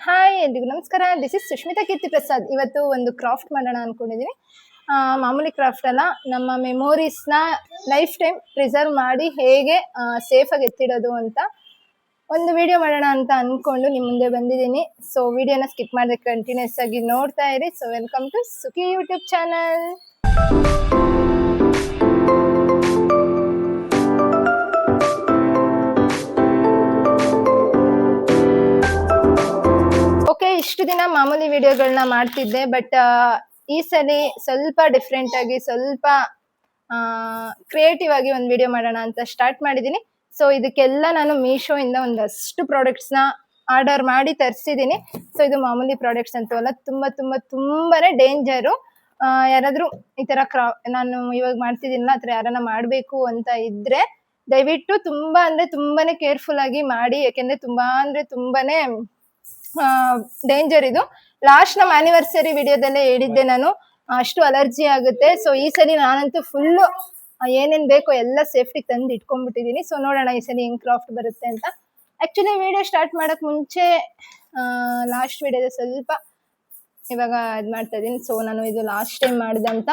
Hi ಎಲ್ರಿಗೂ ನಮಸ್ಕಾರ. This is Sushmita ಕೀರ್ತಿ ಪ್ರಸಾದ್. ಇವತ್ತು ಒಂದು ಕ್ರಾಫ್ಟ್ ಮಾಡೋಣ ಅನ್ಕೊಂಡಿದ್ದೀನಿ. ಮಾಮೂಲಿ ಕ್ರಾಫ್ಟ್ ಅಲ್ಲ, ನಮ್ಮ ಮೆಮೊರೀಸ್ನ ಲೈಫ್ ಟೈಮ್ ಪ್ರಿಸರ್ವ್ ಮಾಡಿ ಹೇಗೆ ಸೇಫಾಗಿ ಎತ್ತಿಡೋದು ಅಂತ ಒಂದು ವಿಡಿಯೋ ಮಾಡೋಣ ಅಂತ ಅನ್ಕೊಂಡು ನಿಮ್ಮ ಮುಂದೆ ಬಂದಿದ್ದೀನಿ. ಸೊ ವಿಡಿಯೋನ ಸ್ಕಿಪ್ ಮಾಡದೆ ಕಂಟಿನ್ಯೂಸ್ ಆಗಿ ನೋಡ್ತಾ ಇರಿ. So welcome to Sukhi YouTube channel. Okay, ಇಷ್ಟು ದಿನ ಮಾಮೂಲಿ ವಿಡಿಯೋಗಳನ್ನ ಮಾಡ್ತಿದ್ದೆ, ಬಟ್ ಈ ಸಲ ಸ್ವಲ್ಪ ಡಿಫ್ರೆಂಟ್ ಆಗಿ, ಸ್ವಲ್ಪ ಕ್ರಿಯೇಟಿವ್ ಆಗಿ ಒಂದು ವಿಡಿಯೋ ಮಾಡೋಣ ಅಂತ ಸ್ಟಾರ್ಟ್ ಮಾಡಿದ್ದೀನಿ. ಸೊ ಇದಕ್ಕೆಲ್ಲ ನಾನು ಮೀಶೋ ಇಂದ ಒಂದಷ್ಟು ಪ್ರಾಡಕ್ಟ್ಸ್ನ ಆರ್ಡರ್ ಮಾಡಿ ತರಿಸಿದ್ದೀನಿ. ಸೊ ಇದು ಮಾಮೂಲಿ ಪ್ರಾಡಕ್ಟ್ಸ್ ಅಂತೂ ಅಲ್ಲ, ತುಂಬಾನೇ ಡೇಂಜರು. ಯಾರಾದರೂ ಈ ಥರ ನಾನು ಇವಾಗ ಮಾಡ್ತಿದ್ದೀನಲ್ಲ, ಆ ಥರ ಯಾರನ್ನ ಮಾಡಬೇಕು ಅಂತ ಇದ್ರೆ ದಯವಿಟ್ಟು ತುಂಬಾನೇ ಕೇರ್ಫುಲ್ ಆಗಿ ಮಾಡಿ. ಯಾಕೆಂದ್ರೆ ತುಂಬಾನೇ ಡೇಂಜರ್ ಇದು. ಲಾಸ್ಟ್ ನಮ್ಮ ಆನಿವರ್ಸರಿ ವಿಡಿಯೋದಲ್ಲೇ ಹೇಳಿದ್ದೆ ನಾನು, ಅಷ್ಟು ಅಲರ್ಜಿ ಆಗುತ್ತೆ. ಸೊ ಈ ಸಲ ನಾನಂತೂ ಫುಲ್ಲು ಏನೇನು ಬೇಕೋ ಎಲ್ಲ ಸೇಫ್ಟಿ ತಂದು ಇಟ್ಕೊಂಡ್ಬಿಟ್ಟಿದ್ದೀನಿ. ಸೊ ನೋಡೋಣ ಈ ಸಲ ಹೆಂಗ್ ಕ್ರಾಫ್ಟ್ ಬರುತ್ತೆ ಅಂತ. ಆ್ಯಕ್ಚುಲಿ ವಿಡಿಯೋ ಸ್ಟಾರ್ಟ್ ಮಾಡೋಕ್ಕೆ ಮುಂಚೆ ಲಾಸ್ಟ್ ವಿಡಿಯೋದ ಸ್ವಲ್ಪ ಇವಾಗ ಇದು ಮಾಡ್ತಾ ಇದ್ದೀನಿ. ಸೊ ನಾನು ಇದು ಲಾಸ್ಟ್ ಟೈಮ್ ಮಾಡಿದಂಥ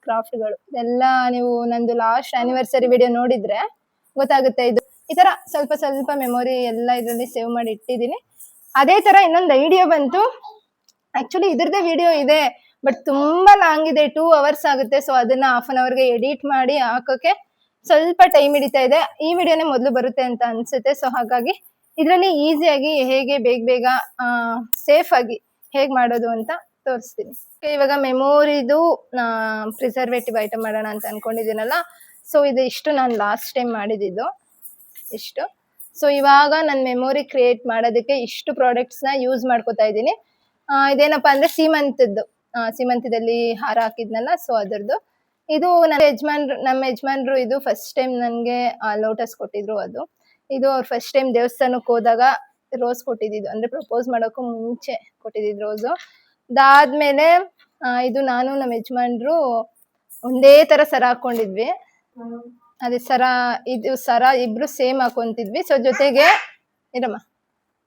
ಕ್ರಾಫ್ಟ್ಗಳು ಇದೆಲ್ಲ ನೀವು ನಂದು ಲಾಸ್ಟ್ ಆನಿವರ್ಸರಿ ವಿಡಿಯೋ ನೋಡಿದರೆ ಗೊತ್ತಾಗುತ್ತೆ. ಇದು ಈ ಥರ ಸ್ವಲ್ಪ ಮೆಮೊರಿ ಎಲ್ಲ ಇದರಲ್ಲಿ ಸೇವ್ ಮಾಡಿ ಇಟ್ಟಿದ್ದೀನಿ. ಅದೇ ತರ ಇನ್ನೊಂದು ಐಡಿಯಾ ಬಂತು. ಆಕ್ಚುಲಿ ಇದ್ರದ್ದೇ ವಿಡಿಯೋ ಇದೆ, ಬಟ್ ತುಂಬಾ ಲಾಂಗ್ ಇದೆ, 2 hours ಆಗುತ್ತೆ. ಸೊ ಅದನ್ನ ½ an hourಗೆ ಎಡಿಟ್ ಮಾಡಿ ಹಾಕೋಕೆ ಸ್ವಲ್ಪ ಟೈಮ್ ಹಿಡಿತಾ ಇದೆ. ಈ ವಿಡಿಯೋನೇ ಮೊದಲು ಬರುತ್ತೆ ಅಂತ ಅನ್ಸುತ್ತೆ. ಸೊ ಹಾಗಾಗಿ ಇದರಲ್ಲಿ ಈಸಿಯಾಗಿ ಹೇಗೆ ಬೇಗ ಸೇಫ್ ಆಗಿ ಹೇಗೆ ಮಾಡೋದು ಅಂತ ತೋರಿಸ್ತೀನಿ. ಇವಾಗ ಮೆಮೊರಿದು ಪ್ರಿಸರ್ವೇಟಿವ್ ಐಟಮ್ ಮಾಡೋಣ ಅಂತ ಅನ್ಕೊಂಡಿದ್ದೀನಲ್ಲ. ಸೊ ಇದು ಇಷ್ಟು ನಾನು ಲಾಸ್ಟ್ ಟೈಮ್ ಮಾಡಿದ್ದು ಇಷ್ಟು. ಸೊ ಇವಾಗ ನನ್ನ ಮೆಮೊರಿ ಕ್ರಿಯೇಟ್ ಮಾಡೋದಕ್ಕೆ ಇಷ್ಟು ಪ್ರಾಡಕ್ಟ್ಸ್ನ ಯೂಸ್ ಮಾಡ್ಕೋತಾ ಇದ್ದೀನಿ. ಇದೇನಪ್ಪ ಅಂದರೆ ಸೀಮಂತದಲ್ಲಿ ಹಾರ ಹಾಕಿದ್ನಲ್ಲ, ಸೊ ಅದರದ್ದು. ಇದು ನಮ್ಮ ಯಜಮಾನ್ರು ಇದು ಫಸ್ಟ್ ಟೈಮ್ ನನಗೆ ಲೋಟಸ್ ಕೊಟ್ಟಿದ್ರು. ಇದು ಅವ್ರು ಫಸ್ಟ್ ಟೈಮ್ ದೇವಸ್ಥಾನಕ್ಕೆ ಹೋದಾಗ ರೋಸ್ ಕೊಟ್ಟಿದ್ದು, ಅಂದರೆ ಪ್ರಪೋಸ್ ಮಾಡೋಕ್ಕೂ ಮುಂಚೆ ಕೊಟ್ಟಿದ್ದು ರೋಸು. ಅದಾದ್ಮೇಲೆ ಇದು ನಾನು ನಮ್ಮ ಯಜಮಾನ್ರು ಒಂದೇ ಥರ ಸರ ಹಾಕ್ಕೊಂಡಿದ್ವಿ. ಅದೇ ಸರ ಇಬ್ರು ಸೇಮ್ ಹಾಕೊಂತಿದ್ವಿ. ಸೊ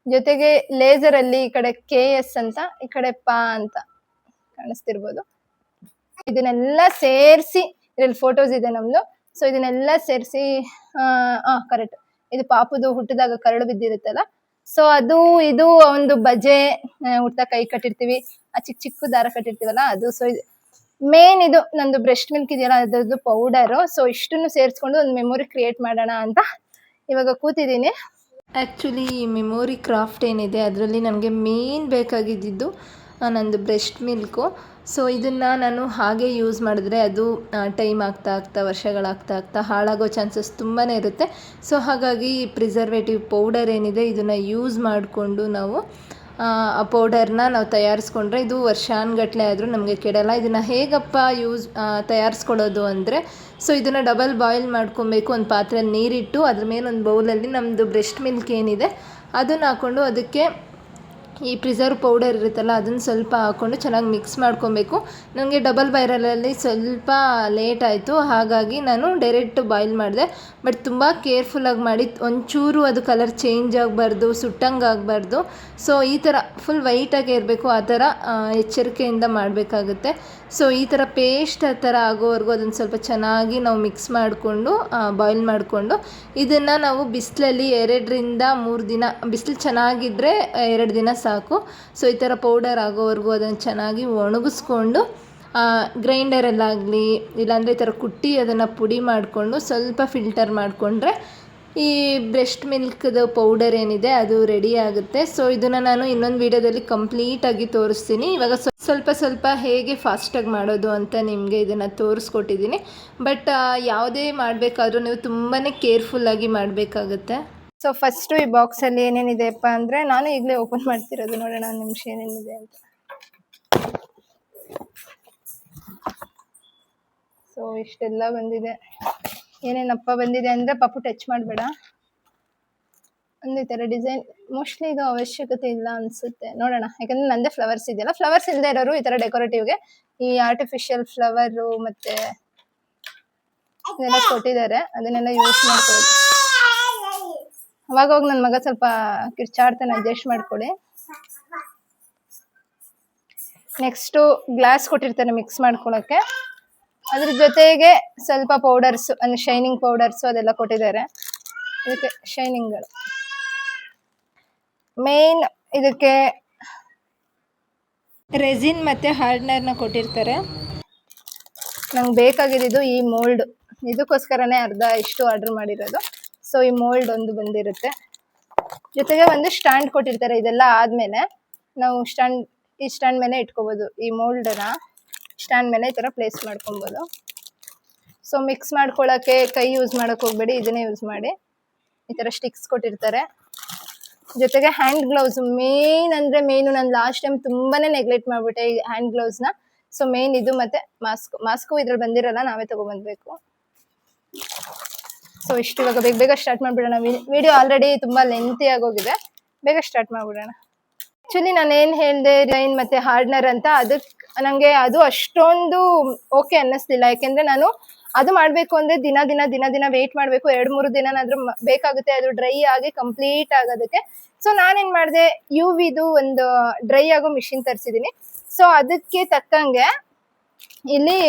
ಜೊತೆಗೆ ಲೇಸರ್ ಅಲ್ಲಿ ಈ ಕಡೆ KS ಅಂತ, ಈ ಕಡೆ ಪಾ ಅಂತ ಕಾಣಿಸ್ತಿರ್ಬೋದು. ಇದನ್ನೆಲ್ಲ ಸೇರಿಸಿ ಇದ್ರಲ್ಲಿ ಫೋಟೋಸ್ ಇದೆ ನಮ್ದು. ಸೊ ಇದನ್ನೆಲ್ಲ ಸೇರಿಸಿ ಕರೆಕ್ಟ್, ಇದು ಪಾಪುದು ಹುಟ್ಟಿದಾಗ ಕರಳು ಬಿದ್ದಿರುತ್ತಲ್ಲ, ಸೊ ಇದು ಒಂದು ಬಜೆ ಹುಟ್ಟ ಕೈ ಕಟ್ಟಿರ್ತೀವಿ, ಚಿಕ್ಕ ದಾರ ಕಟ್ಟಿರ್ತೀವಲ್ಲ ಅದು. ಸೊ ಮೇನ್ ಇದು ನಂದು ಬ್ರೆಸ್ಟ್ ಮಿಲ್ಕ್ ಇದೆಯಲ್ಲ, ಅದ್ರದ್ದು ಪೌಡರು. ಸೊ ಇಷ್ಟನ್ನು ಸೇರಿಸ್ಕೊಂಡು ಒಂದು ಮೆಮೊರಿ ಕ್ರಿಯೇಟ್ ಮಾಡೋಣ ಅಂತ ಇವಾಗ ಕೂತಿದ್ದೀನಿ. ಆ್ಯಕ್ಚುಲಿ ಈ ಮೆಮೊರಿ ಕ್ರಾಫ್ಟ್ ಏನಿದೆ ಅದರಲ್ಲಿ ನನಗೆ ಮೇನ್ ಬೇಕಾಗಿದ್ದು ನಂದು ಬ್ರೆಸ್ಟ್ ಮಿಲ್ಕು. ಸೊ ಇದನ್ನು ನಾನು ಹಾಗೆ ಯೂಸ್ ಮಾಡಿದ್ರೆ ಅದು ಟೈಮ್ ಆಗ್ತಾ ವರ್ಷಗಳಾಗ್ತಾ ಹಾಳಾಗೋ ಚಾನ್ಸಸ್ ತುಂಬಾ ಇರುತ್ತೆ. ಸೊ ಹಾಗಾಗಿ ಪ್ರಿಸರ್ವೇಟಿವ್ ಪೌಡರ್ ಏನಿದೆ ಇದನ್ನು ಯೂಸ್ ಮಾಡಿಕೊಂಡು ನಾವು ಆ ಪೌಡರ್ನ ನಾವು ತಯಾರಿಸ್ಕೊಂಡ್ರೆ ಇದು ವರ್ಷಾನುಗಟ್ಲೆ ಆದರೂ ನಮಗೆ ಕೆಡಲ್ಲ. ಇದನ್ನು ಹೇಗಪ್ಪ ತಯಾರಿಸ್ಕೊಳ್ಳೋದು ಅಂದರೆ, ಸೊ ಇದನ್ನು ಡಬಲ್ ಬಾಯ್ಲ್ ಮಾಡ್ಕೊಬೇಕು. ಒಂದು ಪಾತ್ರೆಯಲ್ಲಿ ನೀರಿಟ್ಟು ಅದ್ರ ಮೇಲೆ ಒಂದು ಬೌಲಲ್ಲಿ ನಮ್ಮದು ಬ್ರೆಸ್ಟ್ ಮಿಲ್ಕ್ ಏನಿದೆ ಅದನ್ನು ಹಾಕ್ಕೊಂಡು ಅದಕ್ಕೆ ಈ ಪ್ರಿಸರ್ವ್ ಪೌಡರ್ ಇರುತ್ತಲ್ಲ ಅದನ್ನು ಸ್ವಲ್ಪ ಹಾಕ್ಕೊಂಡು ಚೆನ್ನಾಗಿ ಮಿಕ್ಸ್ ಮಾಡ್ಕೊಬೇಕು. ನನಗೆ ಡಬಲ್ ಬಾಯ್ಲಲ್ಲಿ ಸ್ವಲ್ಪ ಲೇಟ್ ಆಯಿತು, ಹಾಗಾಗಿ ನಾನು ಡೈರೆಕ್ಟ್ ಬಾಯ್ಲ್ ಮಾಡಿದೆ. ಬಟ್ ತುಂಬ ಕೇರ್ಫುಲ್ಲಾಗಿ ಮಾಡಿ, ಒಂಚೂರು ಅದು ಕಲರ್ ಚೇಂಜ್ ಆಗಬಾರ್ದು, ಸುಟ್ಟಂಗೆ ಆಗಬಾರ್ದು. ಸೊ ಈ ಥರ ಫುಲ್ ವೈಟಾಗಿ ಇರಬೇಕು, ಆ ಥರ ಎಚ್ಚರಿಕೆಯಿಂದ ಮಾಡಬೇಕಾಗುತ್ತೆ. ಸೊ ಈ ಥರ ಪೇಸ್ಟ್ ಆ ಥರ ಆಗೋವರೆಗೂ ಅದನ್ನು ಸ್ವಲ್ಪ ಚೆನ್ನಾಗಿ ನಾವು ಮಿಕ್ಸ್ ಮಾಡಿಕೊಂಡು ಬಾಯ್ಲ್ ಮಾಡಿಕೊಂಡು ಇದನ್ನು ನಾವು ಬಿಸಿಲಲ್ಲಿ 2ರಿಂದ 3 ದಿನ, ಬಿಸಿಲು ಚೆನ್ನಾಗಿದ್ದರೆ 2 ದಿನ ಸಾಕು. ಸೊ ಈ ಥರ ಪೌಡರ್ ಆಗೋವರೆಗೂ ಅದನ್ನು ಚೆನ್ನಾಗಿ ಒಣಗಿಸ್ಕೊಂಡು ಗ್ರೈಂಡರಲ್ಲಾಗಲಿ ಇಲ್ಲಾಂದರೆ ಈ ಥರ ಕುಟ್ಟಿ ಅದನ್ನು ಪುಡಿ ಮಾಡಿಕೊಂಡು ಸ್ವಲ್ಪ ಫಿಲ್ಟರ್ ಮಾಡಿಕೊಂಡ್ರೆ ಈ ಬ್ರೆಸ್ಟ್ ಮಿಲ್ಕ್ದು ಪೌಡರ್ ಏನಿದೆ ಅದು ರೆಡಿ ಆಗುತ್ತೆ. ಸೊ ಇದನ್ನು ನಾನು ಇನ್ನೊಂದು ವಿಡಿಯೋದಲ್ಲಿ ಕಂಪ್ಲೀಟಾಗಿ ತೋರಿಸ್ತೀನಿ. ಇವಾಗ ಸ್ವಲ್ಪ ಹೇಗೆ ಫಾಸ್ಟಾಗಿ ಮಾಡೋದು ಅಂತ ನಿಮಗೆ ಇದನ್ನು ತೋರಿಸ್ಕೊಟ್ಟಿದ್ದೀನಿ. ಬಟ್ ಯಾವುದೇ ಮಾಡಬೇಕಾದ್ರೂ ನೀವು ತುಂಬಾ ಕೇರ್ಫುಲ್ಲಾಗಿ ಮಾಡಬೇಕಾಗುತ್ತೆ. ಸೊ ಫಸ್ಟು ಈ ಬಾಕ್ಸಲ್ಲಿ ಏನೇನಿದೆಯಪ್ಪ ಅಂದರೆ, ನಾನು ಈಗಲೇ ಓಪನ್ ಮಾಡ್ತಿರೋದು, ನೋಡೋಣ ಒಂದು ನಿಮಿಷ ಏನೇನಿದೆ ಅಂತ. ಸೊ ಇಷ್ಟೆಲ್ಲ ಬಂದಿದೆ. ಏನೇನಪ್ಪ ಬಂದಿದೆ ಅಂದರೆ, ಪಾಪು ಟಚ್ ಮಾಡಬೇಡ, ಒಂದು ಈ ಥರ ಡಿಸೈನ್. ಮೋಸ್ಟ್ಲಿ ಇದು ಅವಶ್ಯಕತೆ ಇಲ್ಲ ಅನಿಸುತ್ತೆ, ನೋಡೋಣ. ಯಾಕಂದರೆ ನಂದೇ ಫ್ಲವರ್ಸ್ ಇದೆಯಲ್ಲ, ಫ್ಲವರ್ಸ್ ಇಲ್ಲದೆ ಇರೋರು ಈ ಥರ ಡೆಕೋರೇಟಿವ್ಗೆ ಈ ಆರ್ಟಿಫಿಷಿಯಲ್ ಫ್ಲವರು ಮತ್ತು ಇದೆಲ್ಲ ಕೊಟ್ಟಿದ್ದಾರೆ, ಅದನ್ನೆಲ್ಲ ಯೂಸ್ ಮಾಡ್ಕೊಳ್ಳಿ. ಅವಾಗ ನನ್ನ ಮಗ ಸ್ವಲ್ಪ ಕಿರ್ಚಾಡ್ತಾನೆ, ಅಡ್ಜಸ್ಟ್ ಮಾಡ್ಕೊಳ್ಳಿ. ನೆಕ್ಸ್ಟು ಗ್ಲಾಸ್ ಕೊಟ್ಟಿರ್ತಾರೆ ಮಿಕ್ಸ್ ಮಾಡ್ಕೊಳಕ್ಕೆ. ಅದ್ರ ಜೊತೆಗೆ ಸ್ವಲ್ಪ ಪೌಡರ್ಸ್ ಅಂದ್ರೆ ಶೈನಿಂಗ್ ಪೌಡರ್ಸ್ ಅದೆಲ್ಲ ಕೊಟ್ಟಿದ್ದಾರೆ. ಇದಕ್ಕೆ ಶೈನಿಂಗ್ಗಳು ಮೇನ್. ಇದಕ್ಕೆ ರೆಸಿನ್ ಮತ್ತೆ ಹಾರ್ಡ್ನರ್ನ ಕೊಟ್ಟಿರ್ತಾರೆ. ನಂಗೆ ಬೇಕಾಗಿದ್ದು ಈ ಮೋಲ್ಡ್, ಇದಕ್ಕೋಸ್ಕರನೇ ಅರ್ಧ ಇಷ್ಟು ಆರ್ಡರ್ ಮಾಡಿರೋದು. ಸೊ ಈ ಮೋಲ್ಡ್ ಒಂದು ಬಂದಿರುತ್ತೆ, ಜೊತೆಗೆ ಒಂದು ಸ್ಟ್ಯಾಂಡ್ ಕೊಟ್ಟಿರ್ತಾರೆ. ಇದೆಲ್ಲ ಆದ್ಮೇಲೆ ನಾವು ಈ ಸ್ಟ್ಯಾಂಡ್ ಮೇಲೆ ಇಟ್ಕೋಬಹುದು. ಈ ಮೋಲ್ಡ್ನ ಸ್ಟ್ಯಾಂಡ್ ಮೇಲೆ ಈ ತರ ಪ್ಲೇಸ್ ಮಾಡ್ಕೊಬಹುದು. ಸೊ ಮಿಕ್ಸ್ ಮಾಡ್ಕೊಳಕ್ಕೆ ಕೈ ಯೂಸ್ ಮಾಡಕ್ ಹೋಗ್ಬೇಡಿ, ಇದನ್ನೇ ಯೂಸ್ ಮಾಡಿ. ಈ ತರ ಸ್ಟಿಕ್ಸ್ ಕೊಟ್ಟಿರ್ತಾರೆ, ಜೊತೆಗೆ ಹ್ಯಾಂಡ್ ಗ್ಲೌಸ್. ಮೇನ್ ಅಂದ್ರೆ ಮೇನು, ನಾನು ಲಾಸ್ಟ್ ಟೈಮ್ ತುಂಬಾನೇ ನೆಗ್ಲೆಕ್ಟ್ ಮಾಡ್ಬಿಟ್ಟೆ ಈ ಹ್ಯಾಂಡ್ ಗ್ಲೌಸ್ ನ. ಸೊ ಮೇನ್ ಇದು ಮತ್ತೆ ಮಾಸ್ಕು ಇದ್ರಲ್ಲಿ ಬಂದಿರಲ್ಲ, ನಾವೇ ತಗೊಬಂದ್ಬೇಕು. ಸೊ ಇಷ್ಟು. ಇವಾಗ ಬೇಗ ಸ್ಟಾರ್ಟ್ ಮಾಡ್ಬಿಡೋಣ. ವಿಡಿಯೋ ಆಲ್ರೆಡಿ ತುಂಬಾ ಲೆಂತಿ ಆಗೋಗಿದೆ, ಬೇಗ ಸ್ಟಾರ್ಟ್ ಮಾಡ್ಬಿಡೋಣ. ಆಕ್ಚುಲಿ ನಾನು ಏನ್ ಹೇಳ್ದೆ ರೈನ್ ಮತ್ತೆ ಹಾರ್ಡ್ನರ್ ಅಂತ, ಅದಕ್ಕೆ ನಂಗೆ ಅದು ಅಷ್ಟೊಂದು ಓಕೆ ಅನ್ನಿಸ್ಲಿಲ್ಲ. ಯಾಕೆಂದ್ರೆ ನಾನು ಅದು ಮಾಡ್ಬೇಕು ಅಂದ್ರೆ ದಿನ ವೇಟ್ ಮಾಡ್ಬೇಕು, 2-3 ದಿನನಾದ್ರೂ ಬೇಕಾಗುತ್ತೆ ಅದು ಡ್ರೈ ಆಗಿ ಕಂಪ್ಲೀಟ್ ಆಗೋದಕ್ಕೆ. ಸೊ ನಾನೇನ್ ಮಾಡಿದೆ, UVದು ಒಂದು ಡ್ರೈ ಆಗೋ ಮಿಷಿನ್ ತರಿಸಿದೀನಿ. ಸೊ ಅದಕ್ಕೆ ತಕ್ಕಂಗೆ ಇಲ್ಲಿ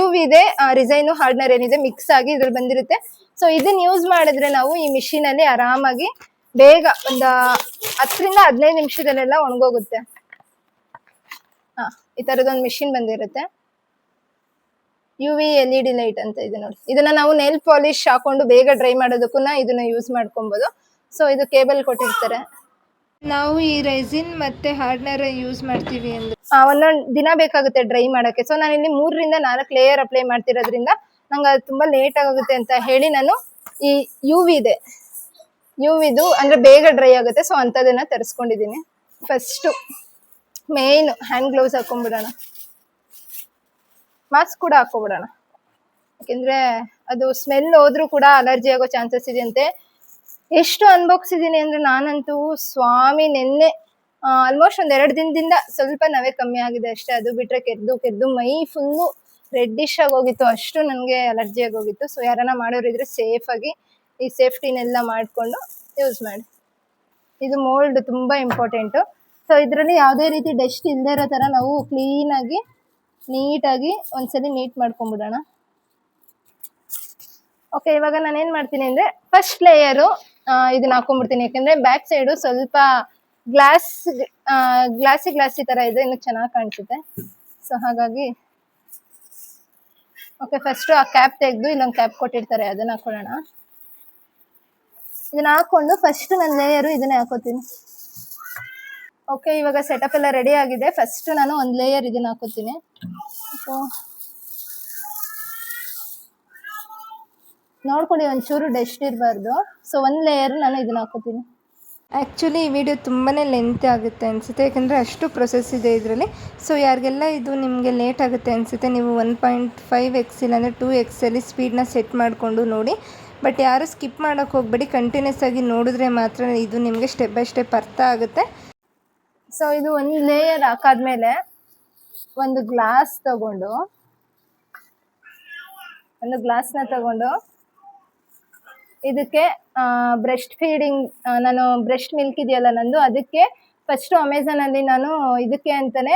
UV ಇದೆ, ರಿಸೈನು ಹಾರ್ಡ್ನರ್ ಏನಿದೆ ಮಿಕ್ಸ್ ಆಗಿ ಇದ್ರಲ್ಲಿ ಬಂದಿರುತ್ತೆ. ಸೊ ಇದನ್ನ ಯೂಸ್ ಮಾಡಿದ್ರೆ ನಾವು ಈ ಮಿಷಿನ್ ಅಲ್ಲಿ ಆರಾಮಾಗಿ ಬೇಗ ಒಂದು 10-15 ನಿಮಿಷದಲ್ಲೆಲ್ಲ ಒಣಗೋಗುತ್ತೆ. ಈ ತರದೊಂದು ಮಿಷಿನ್ ಬಂದಿರುತ್ತೆ, UV LED ಲೈಟ್ ಅಂತ ಇದೆ ನೋಡಿ. ಇದನ್ನ ನಾವು ನೇಲ್ ಪಾಲಿಶ್ ಹಾಕೊಂಡು ಬೇಗ ಡ್ರೈ ಮಾಡೋದಕ್ಕೂ ಇದನ್ನ ಯೂಸ್ ಮಾಡ್ಕೊಬಹುದು. ಸೊ ಇದು ಕೇಬಲ್ ಕೊಟ್ಟಿರ್ತಾರೆ. ನಾವು ಈ ರೆಸಿನ್ ಮತ್ತೆ ಹಾರ್ಡ್ನರ್ ಯೂಸ್ ಮಾಡ್ತೀವಿ ಅಂದ್ರೆ ಒಂದೊಂದು ದಿನ ಬೇಕಾಗುತ್ತೆ ಡ್ರೈ ಮಾಡಕ್ಕೆ. ಸೊ ನಾನು ಇಲ್ಲಿ 3-4 ಲೇಯರ್ ಅಪ್ಲೈ ಮಾಡ್ತಿರೋದ್ರಿಂದ ನಂಗೆ ಅದು ತುಂಬಾ ಲೇಟ್ ಆಗುತ್ತೆ ಅಂತ ಹೇಳಿ ನಾನು ಈ UVದು ಅಂದ್ರೆ ಬೇಗ ಡ್ರೈ ಆಗುತ್ತೆ. ಸೊ ಅಂತದನ್ನ ತರಿಸ್ಕೊಂಡಿದೀನಿ. ಫಸ್ಟ್ ಮೇನ್ ಹ್ಯಾಂಡ್ ಗ್ಲೌಸ್ ಹಾಕೊಂಡ್ಬಿಡೋಣ, ಮಾಸ್ಕ್ ಕೂಡ ಹಾಕೋಬಿಡೋಣ. ಯಾಕೆಂದ್ರೆ ಅದು ಸ್ಮೆಲ್ ಹೋದ್ರೂ ಕೂಡ ಅಲರ್ಜಿ ಆಗೋ ಚಾನ್ಸಸ್ ಇದೆ ಅಂತೆ. ಎಷ್ಟು ಅನ್ಭೋಗಿಸಿದೀನಿ ಅಂದ್ರೆ ನಾನಂತೂ ಸ್ವಾಮಿ, ನೆನ್ನೆ ಆಲ್ಮೋಸ್ಟ್ 1-2 ದಿನದಿಂದ ಸ್ವಲ್ಪ ನವೆ ಕಮ್ಮಿ ಆಗಿದೆ ಅಷ್ಟೇ. ಅದು ಬಿಟ್ರೆ ಕೆದ್ದು ಮೈ ಫುಲ್ಲು ರೆಡ್ಡಿಶ್ ಆಗೋಗಿತ್ತು, ಅಷ್ಟು ನನಗೆ ಅಲರ್ಜಿ ಆಗೋಗಿತ್ತು. ಸೊ ಯಾರನ್ನ ಮಾಡೋರಿದ್ರೆ ಸೇಫ್ ಆಗಿ ಈ ಸೇಫ್ಟಿನೆಲ್ಲ ಮಾಡ್ಕೊಂಡು ಯೂಸ್ ಮಾಡಿ. ಇದು ಮೋಲ್ಡ್ ತುಂಬಾ ಇಂಪಾರ್ಟೆಂಟು. ಸೊ ಇದರಲ್ಲಿ ಯಾವುದೇ ರೀತಿ ಡಸ್ಟ್ ಇಲ್ಲದೆ ಇರೋ ತರ ನಾವು ಕ್ಲೀನಾಗಿ ನೀಟಾಗಿ ಒಂದ್ಸಲಿ ನೀಟ್ ಮಾಡ್ಕೊಂಡ್ಬಿಡೋಣ. ಓಕೆ, ಇವಾಗ ನಾನು ಏನ್ ಮಾಡ್ತೀನಿ ಅಂದ್ರೆ ಫಸ್ಟ್ ಲೇಯರು ಇದನ್ನ ಹಾಕೊಂಡ್ಬಿಡ್ತೀನಿ. ಯಾಕಂದ್ರೆ ಬ್ಯಾಕ್ ಸೈಡು ಸ್ವಲ್ಪ ಗ್ಲಾಸಿ ತರ ಇದೆ, ಇನ್ನು ಚೆನ್ನಾಗಿ ಕಾಣಿಸುತ್ತೆ. ಸೊ ಹಾಗಾಗಿ ಓಕೆ, ಫಸ್ಟ್ ಆ ಕ್ಯಾಪ್ ತೆಗೆದು ಇಲ್ಲೊಂದು ಕ್ಯಾಪ್ ಕೊಟ್ಟಿರ್ತಾರೆ, ಅದನ್ನ ಹಾಕೊಳ್ಳೋಣ. ಇದನ್ನ ಹಾಕೊಂಡು ಫಸ್ಟ್ ನನ್ನ ಲೇಯರು ಇದನ್ನೇ ಹಾಕೋತೀನಿ. ಓಕೆ, ಇವಾಗ ಸೆಟಪ್ ಎಲ್ಲ ರೆಡಿ ಆಗಿದೆ. ಫಸ್ಟ್ ನಾನು ಒಂದು ಲೇಯರ್ ಇದನ್ನ ಹಾಕೋತೀನಿ. ನೋಡ್ಕೊಳ್ಳಿ, ಒಂಚೂರು ಡಸ್ಟ್ ಇರಬಾರ್ದು. ಸೊ ಒಂದು ಲೇಯರ್ ನಾನು ಇದನ್ನ ಹಾಕೋತೀನಿ. ಆ್ಯಕ್ಚುಲಿ ಈ ವಿಡಿಯೋ ತುಂಬಾ ಲೆಂತ್ ಆಗುತ್ತೆ ಅನಿಸುತ್ತೆ, ಯಾಕಂದರೆ ಅಷ್ಟು ಪ್ರೊಸೆಸ್ ಇದೆ ಇದರಲ್ಲಿ. ಸೊ ಯಾರಿಗೆಲ್ಲ ಇದು ನಿಮಗೆ ಲೇಟ್ ಆಗುತ್ತೆ ಅನಿಸುತ್ತೆ, ನೀವು 1.5x ಇಲ್ಲಾಂದರೆ 2x ಸ್ಪೀಡ್ನ ಸೆಟ್ ಮಾಡಿಕೊಂಡು ನೋಡಿ. ಬಟ್ ಯಾರು ಸ್ಕಿಪ್ ಮಾಡೋಕ್ಕೆ ಹೋಗಬೇಡಿ, ಕಂಟಿನ್ಯೂಸ್ ಆಗಿ ನೋಡಿದ್ರೆ ಮಾತ್ರ ಇದು ನಿಮಗೆ ಸ್ಟೆಪ್ ಬೈ ಸ್ಟೆಪ್ ಅರ್ಥ ಆಗುತ್ತೆ. ಸೊ ಇದು ಒಂದು ಲೇಯರ್ ಹಾಕಾದ್ಮೇಲೆ ಒಂದು ಗ್ಲಾಸ್ನ ತಗೊಂಡು ಇದಕ್ಕೆ ಬ್ರೆಸ್ಟ್ ಫೀಡಿಂಗ್, ನಾನು ಬ್ರೆಸ್ಟ್ ಮಿಲ್ಕ್ ಇದೆಯಲ್ಲ ನಂದು, ಅದಕ್ಕೆ ಫಸ್ಟು ಅಮೆಝಾನಲ್ಲಿ ನಾನು ಇದಕ್ಕೆ ಅಂತಾನೆ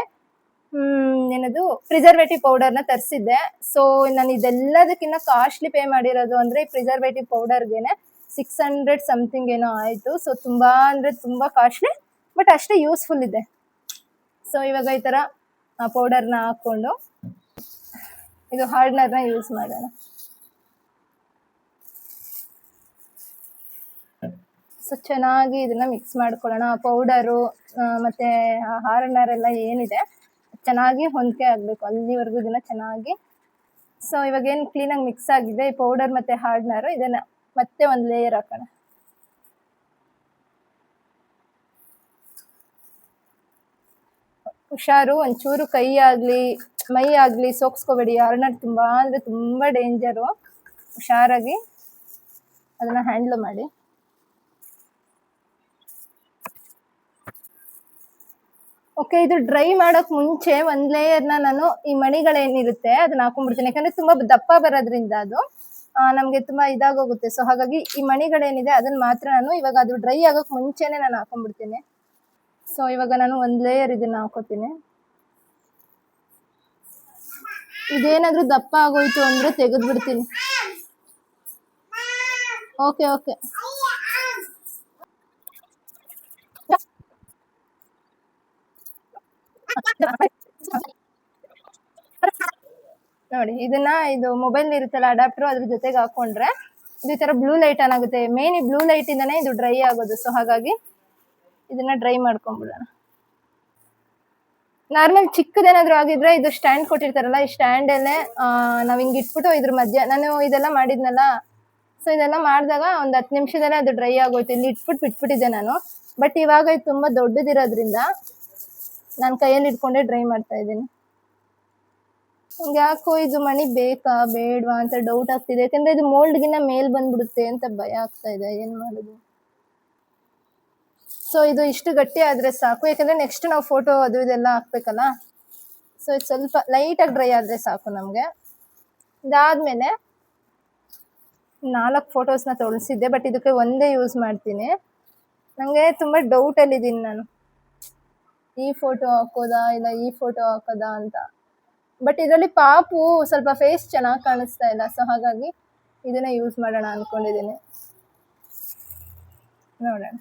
ಏನದು ಪ್ರಿಸರ್ವೇಟಿವ್ ಪೌಡರ್ನ ತರಿಸಿದ್ದೆ. ಸೊ ನಾನು ಇದೆಲ್ಲದಕ್ಕಿಂತ ಕಾಸ್ಟ್ಲಿ ಪೇ ಮಾಡಿರೋದು ಅಂದರೆ ಈ ಪ್ರಿಸರ್ವೇಟಿವ್ ಪೌಡರ್ಗೆನೆ 600 ಸಮಥಿಂಗ್ ಏನೋ ಆಯಿತು. ಸೊ ತುಂಬ ಅಂದರೆ ತುಂಬ ಕಾಸ್ಟ್ಲಿ, ಬಟ್ ಅಷ್ಟೇ ಯೂಸ್ಫುಲ್ ಇದೆ. ಸೊ ಇವಾಗ ಈ ಥರ ಪೌಡರ್ನ ಹಾಕ್ಕೊಂಡು ಇದು ಹಾರ್ಡ್ನರ್ನ ಯೂಸ್ ಮಾಡೋಣ. ಸೊ ಚೆನ್ನಾಗಿ ಇದನ್ನ ಮಿಕ್ಸ್ ಮಾಡ್ಕೊಳ್ಳೋಣ. ಪೌಡರು ಮತ್ತು ಹಾರ್ಡ್ನರ್ ಎಲ್ಲ ಏನಿದೆ ಚೆನ್ನಾಗಿ ಹೊಂದಿಕೆ ಆಗಬೇಕು, ಅಲ್ಲಿವರೆಗೂ ಇದನ್ನ ಚೆನ್ನಾಗಿ. ಸೊ ಇವಾಗ ಏನು ಕ್ಲೀನಾಗಿ ಮಿಕ್ಸ್ ಆಗಿದೆ ಈ ಪೌಡರ್ ಮತ್ತು ಹಾರ್ಡ್ನರು, ಇದನ್ನು ಮತ್ತೆ ಒಂದು ಲೇಯರ್ ಹಾಕೋಣ. ಹುಷಾರು, ಒಂಚೂರು ಕೈ ಆಗಲಿ ಮೈ ಆಗಲಿ ಸೋಕ್ಸ್ಕೋಬೇಡಿ. ಹಾರ್ಡ್ನರ್ ತುಂಬ ಅಂದರೆ ತುಂಬ ಡೇಂಜರು. ಹುಷಾರಾಗಿ ಅದನ್ನು ಹ್ಯಾಂಡ್ಲ್ ಮಾಡಿ. ಓಕೆ, ಇದು ಡ್ರೈ ಮಾಡೋಕೆ ಮುಂಚೆ ಒಂದು ಲೇಯರ್ನ ನಾನು ಈ ಮಣಿಗಳೇನಿರುತ್ತೆ ಅದನ್ನ ಹಾಕೊಂಡ್ಬಿಡ್ತೀನಿ. ಯಾಕಂದರೆ ತುಂಬ ದಪ್ಪ ಬರೋದ್ರಿಂದ ಅದು ನಮಗೆ ತುಂಬ ಇದಾಗೋಗುತ್ತೆ. ಸೊ ಹಾಗಾಗಿ ಈ ಮಣಿಗಳೇನಿದೆ ಅದನ್ನು ಮಾತ್ರ ನಾನು ಇವಾಗ ಅದು ಡ್ರೈ ಆಗೋಕ್ಕೆ ಮುಂಚೆನೇ ನಾನು ಹಾಕೊಂಡ್ಬಿಡ್ತೀನಿ. ಸೊ ಇವಾಗ ನಾನು ಒಂದು ಲೇಯರ್ ಇದನ್ನು ಹಾಕೋತೀನಿ. ಇದೇನಾದ್ರೂ ದಪ್ಪ ಆಗೋಯ್ತು ಅಂದ್ರೆ ತೆಗೆದು ಬಿಡ್ತೀನಿ. Okay okay. ನೋಡಿ ಇದನ್ನ, ಇದು ಮೊಬೈಲ್ ಇರುತ್ತಲ್ಲ ಅಡಾಪ್ಟರ್, ಅದ್ರ ಜೊತೆಗೆ ಹಾಕೊಂಡ್ರೆ ಇದು ಈ ತರ ಬ್ಲೂ ಲೈಟ್ ಆನ್ ಆಗುತ್ತೆ. ಮೇನ್ ಈ ಬ್ಲೂ ಲೈಟ್ ಇಂದಾನೆ ಇದು ಡ್ರೈ ಆಗೋದು. ಸೊ ಹಾಗಾಗಿ ಇದನ್ನ ಡ್ರೈ ಮಾಡ್ಕೊಂಡ್ಬಿಡೋಣ. ನಾರ್ಮಲ್ ಚಿಕ್ಕದೇನಾದ್ರೂ ಆಗಿದ್ರೆ ಇದು ಸ್ಟ್ಯಾಂಡ್ ಕೊಟ್ಟಿರ್ತಾರಲ್ಲ, ಈ ಸ್ಟ್ಯಾಂಡ್ ಅಲ್ಲೇ ನಾವ್ ಹಿಂಗ್ ಇಟ್ಬಿಟ್ಟು ಇದ್ರ ಮಧ್ಯ ನಾನು ಇದೆಲ್ಲ ಮಾಡಿದ್ನಲ್ಲ. ಸೊ ಇದೆಲ್ಲ ಮಾಡಿದಾಗ ಒಂದ್ 10 ನಿಮಿಷದಲ್ಲೇ ಅದು ಡ್ರೈ ಆಗೋಯ್ತು. ಇಲ್ಲಿ ಇಟ್ಬಿಟ್ಟು ಬಿಟ್ಬಿಟ್ಟಿದ್ದೆ ನಾನು. ಬಟ್ ಇವಾಗ ಇದು ತುಂಬಾ ದೊಡ್ಡದಿರೋದ್ರಿಂದ ನಾನು ಕೈಯಲ್ಲಿ ಇಟ್ಕೊಂಡೆ ಡ್ರೈ ಮಾಡ್ತಾ ಇದ್ದೀನಿ. ಯಾಕೋ ಇದು ಮಣಿ ಬೇಕಾ ಬೇಡವಾ ಅಂತ ಡೌಟ್ ಆಗ್ತಿದೆ. ಯಾಕಂದ್ರೆ ಇದು ಮೋಲ್ಡ್ಗಿನ್ನ ಮೇಲ್ ಬಂದ್ಬಿಡುತ್ತೆ ಅಂತ ಭಯ ಆಗ್ತಾ ಇದೆ. ಏನ್ ಮಾಡೋದು? ಸೊ ಇದು ಇಷ್ಟು ಗಟ್ಟಿ ಆದ್ರೆ ಸಾಕು, ಯಾಕಂದ್ರೆ ನೆಕ್ಸ್ಟ್ ನಾವು ಫೋಟೋ ಅದು ಇದೆಲ್ಲ ಹಾಕ್ಬೇಕಲ್ಲ. ಸೊ ಇದು ಸ್ವಲ್ಪ ಲೈಟ್ ಆಗಿ ಡ್ರೈ ಆದ್ರೆ ಸಾಕು ನಮ್ಗೆ. ಇದಾದ್ಮೇಲೆ 4 ಫೋಟೋಸ್ನ ತೊಳಸಿದ್ದೆ, ಬಟ್ ಇದಕ್ಕೆ ಒಂದೇ ಯೂಸ್ ಮಾಡ್ತೀನಿ. ನಂಗೆ ತುಂಬಾ ಡೌಟ್ ಅಲ್ಲಿ ಇದೀನಿ ನಾನು, ಈ ಫೋಟೋ ಹಾಕೋದಾ ಇಲ್ಲ ಈ ಫೋಟೋ ಹಾಕೋದಾ ಅಂತ. ಬಟ್ ಇದರಲ್ಲಿ ಪಾಪು ಸ್ವಲ್ಪ ಫೇಸ್ ಚೆನ್ನಾಗಿ ಕಾಣಿಸ್ತಾ ಇಲ್ಲ. ಸೊ ಹಾಗಾಗಿ ಇದನ್ನ ಯೂಸ್ ಮಾಡೋಣ ಅನ್ಕೊಂಡಿದ್ದೀನಿ. ನೋಡೋಣ.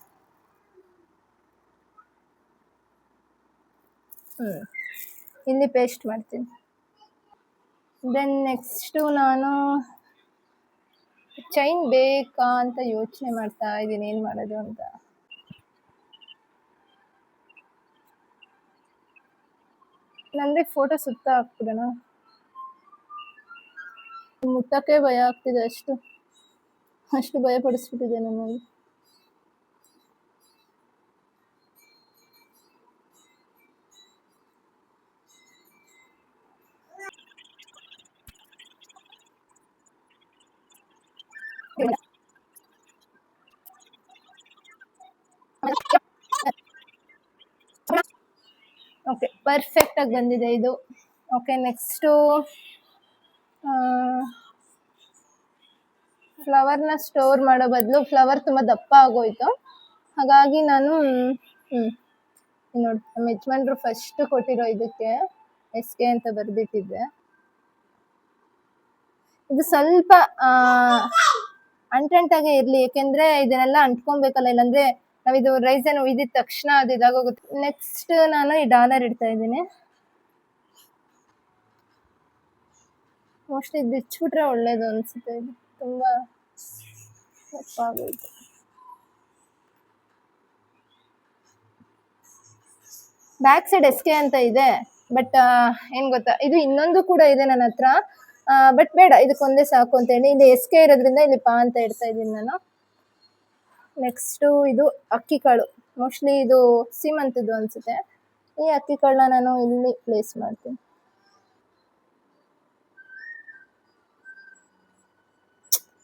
ಇಲ್ಲಿ ಪೇಸ್ಟ್ ಮಾಡ್ತೀನಿ. ದೆನ್ ನೆಕ್ಸ್ಟು ನಾನು ಚೈನ್ ಬೇಕಾ ಅಂತ ಯೋಚನೆ ಮಾಡ್ತಾ ಇದ್ದೀನಿ, ಏನು ಮಾಡೋದು ಅಂತ. ನಂದೇ ಫೋಟೋ ಸುತ್ತ ಹಾಕ್ಬಿಡೋಣ. ಮುಟ್ಟಕ್ಕೆ ಭಯ ಆಗ್ತಿದೆ, ಅಷ್ಟು ಭಯ ಪಡಿಸ್ಬಿಟ್ಟಿದೆ ನಮಗೆ. ಓಕೆ, ಪರ್ಫೆಕ್ಟ್ ಆಗಿ ಬಂದಿದೆ ಇದು. ಓಕೆ, ನೆಕ್ಸ್ಟು ಫ್ಲವರ್ನ ಸ್ಟೋರ್ ಮಾಡೋ ಬದಲು ಫ್ಲವರ್ ತುಂಬ ದಪ್ಪ ಆಗೋಯ್ತು. ಹಾಗಾಗಿ ನಾನು ನೋಡಿ, ನಮ್ಮ ಯಜಮಾನ್ರು ಫಸ್ಟ್ ಕೊಟ್ಟಿರೋ ಇದಕ್ಕೆ SK ಅಂತ ಬರೆದಿಟ್ಟಿದ್ದೆ. ಇದು ಸ್ವಲ್ಪ ಅಂಟಂಟಾಗೆ ಇರಲಿ, ಯಾಕೆಂದ್ರೆ ಇದನ್ನೆಲ್ಲ ಅಂಟ್ಕೊಬೇಕಲ್ಲ, ಇಲ್ಲಾಂದ್ರೆ ನಾವಿದು ರೈಸನ್ ಇದಿದ ತಕ್ಷಣ ಅದು ಇದಾಗೋಗುತ್ತೆ. ನೆಕ್ಸ್ಟ್ ನಾನು ಈ ಡಾಲರ್ ಇಡ್ತಾ ಇದ್ದೀನಿ. ಮೋಸ್ಟ್ಲಿ ಇದು ಬಿಚ್ಬಿಟ್ರೆ ಒಳ್ಳೇದು ಅನ್ಸುತ್ತೆ. ಇದು ತುಂಬಾ ತಪ್ಪಾಗೋಯ್ತು. ಬ್ಯಾಕ್ ಸೈಡ್ SK ಅಂತ ಇದೆ, ಬಟ್ ಏನ್ ಗೊತ್ತಾ, ಇದು ಇನ್ನೊಂದು ಕೂಡ ಇದೆ ನನ್ನ ಹತ್ರ. ಬಟ್ ಬೇಡ, ಇದಕ್ಕೊಂದೇ ಸಾಕು ಅಂತ ಹೇಳಿ ಇಲ್ಲಿ SK ಇರೋದ್ರಿಂದ ಇಲ್ಲಿ ಪಾ ಅಂತ ಇಡ್ತಾ ಇದ್ದೀನಿ ನಾನು. ನೆಕ್ಸ್ಟು ಇದು ಅಕ್ಕಿ ಕಾಳು, ಮೋಸ್ಟ್ಲಿ ಇದು ಸೀಮಂತದ್ದು ಅನ್ಸುತ್ತೆ. ಈ ಅಕ್ಕಿ ಕಾಳನ್ನ ನಾನು ಇಲ್ಲಿ ಪ್ಲೇಸ್ ಮಾಡ್ತೀನಿ.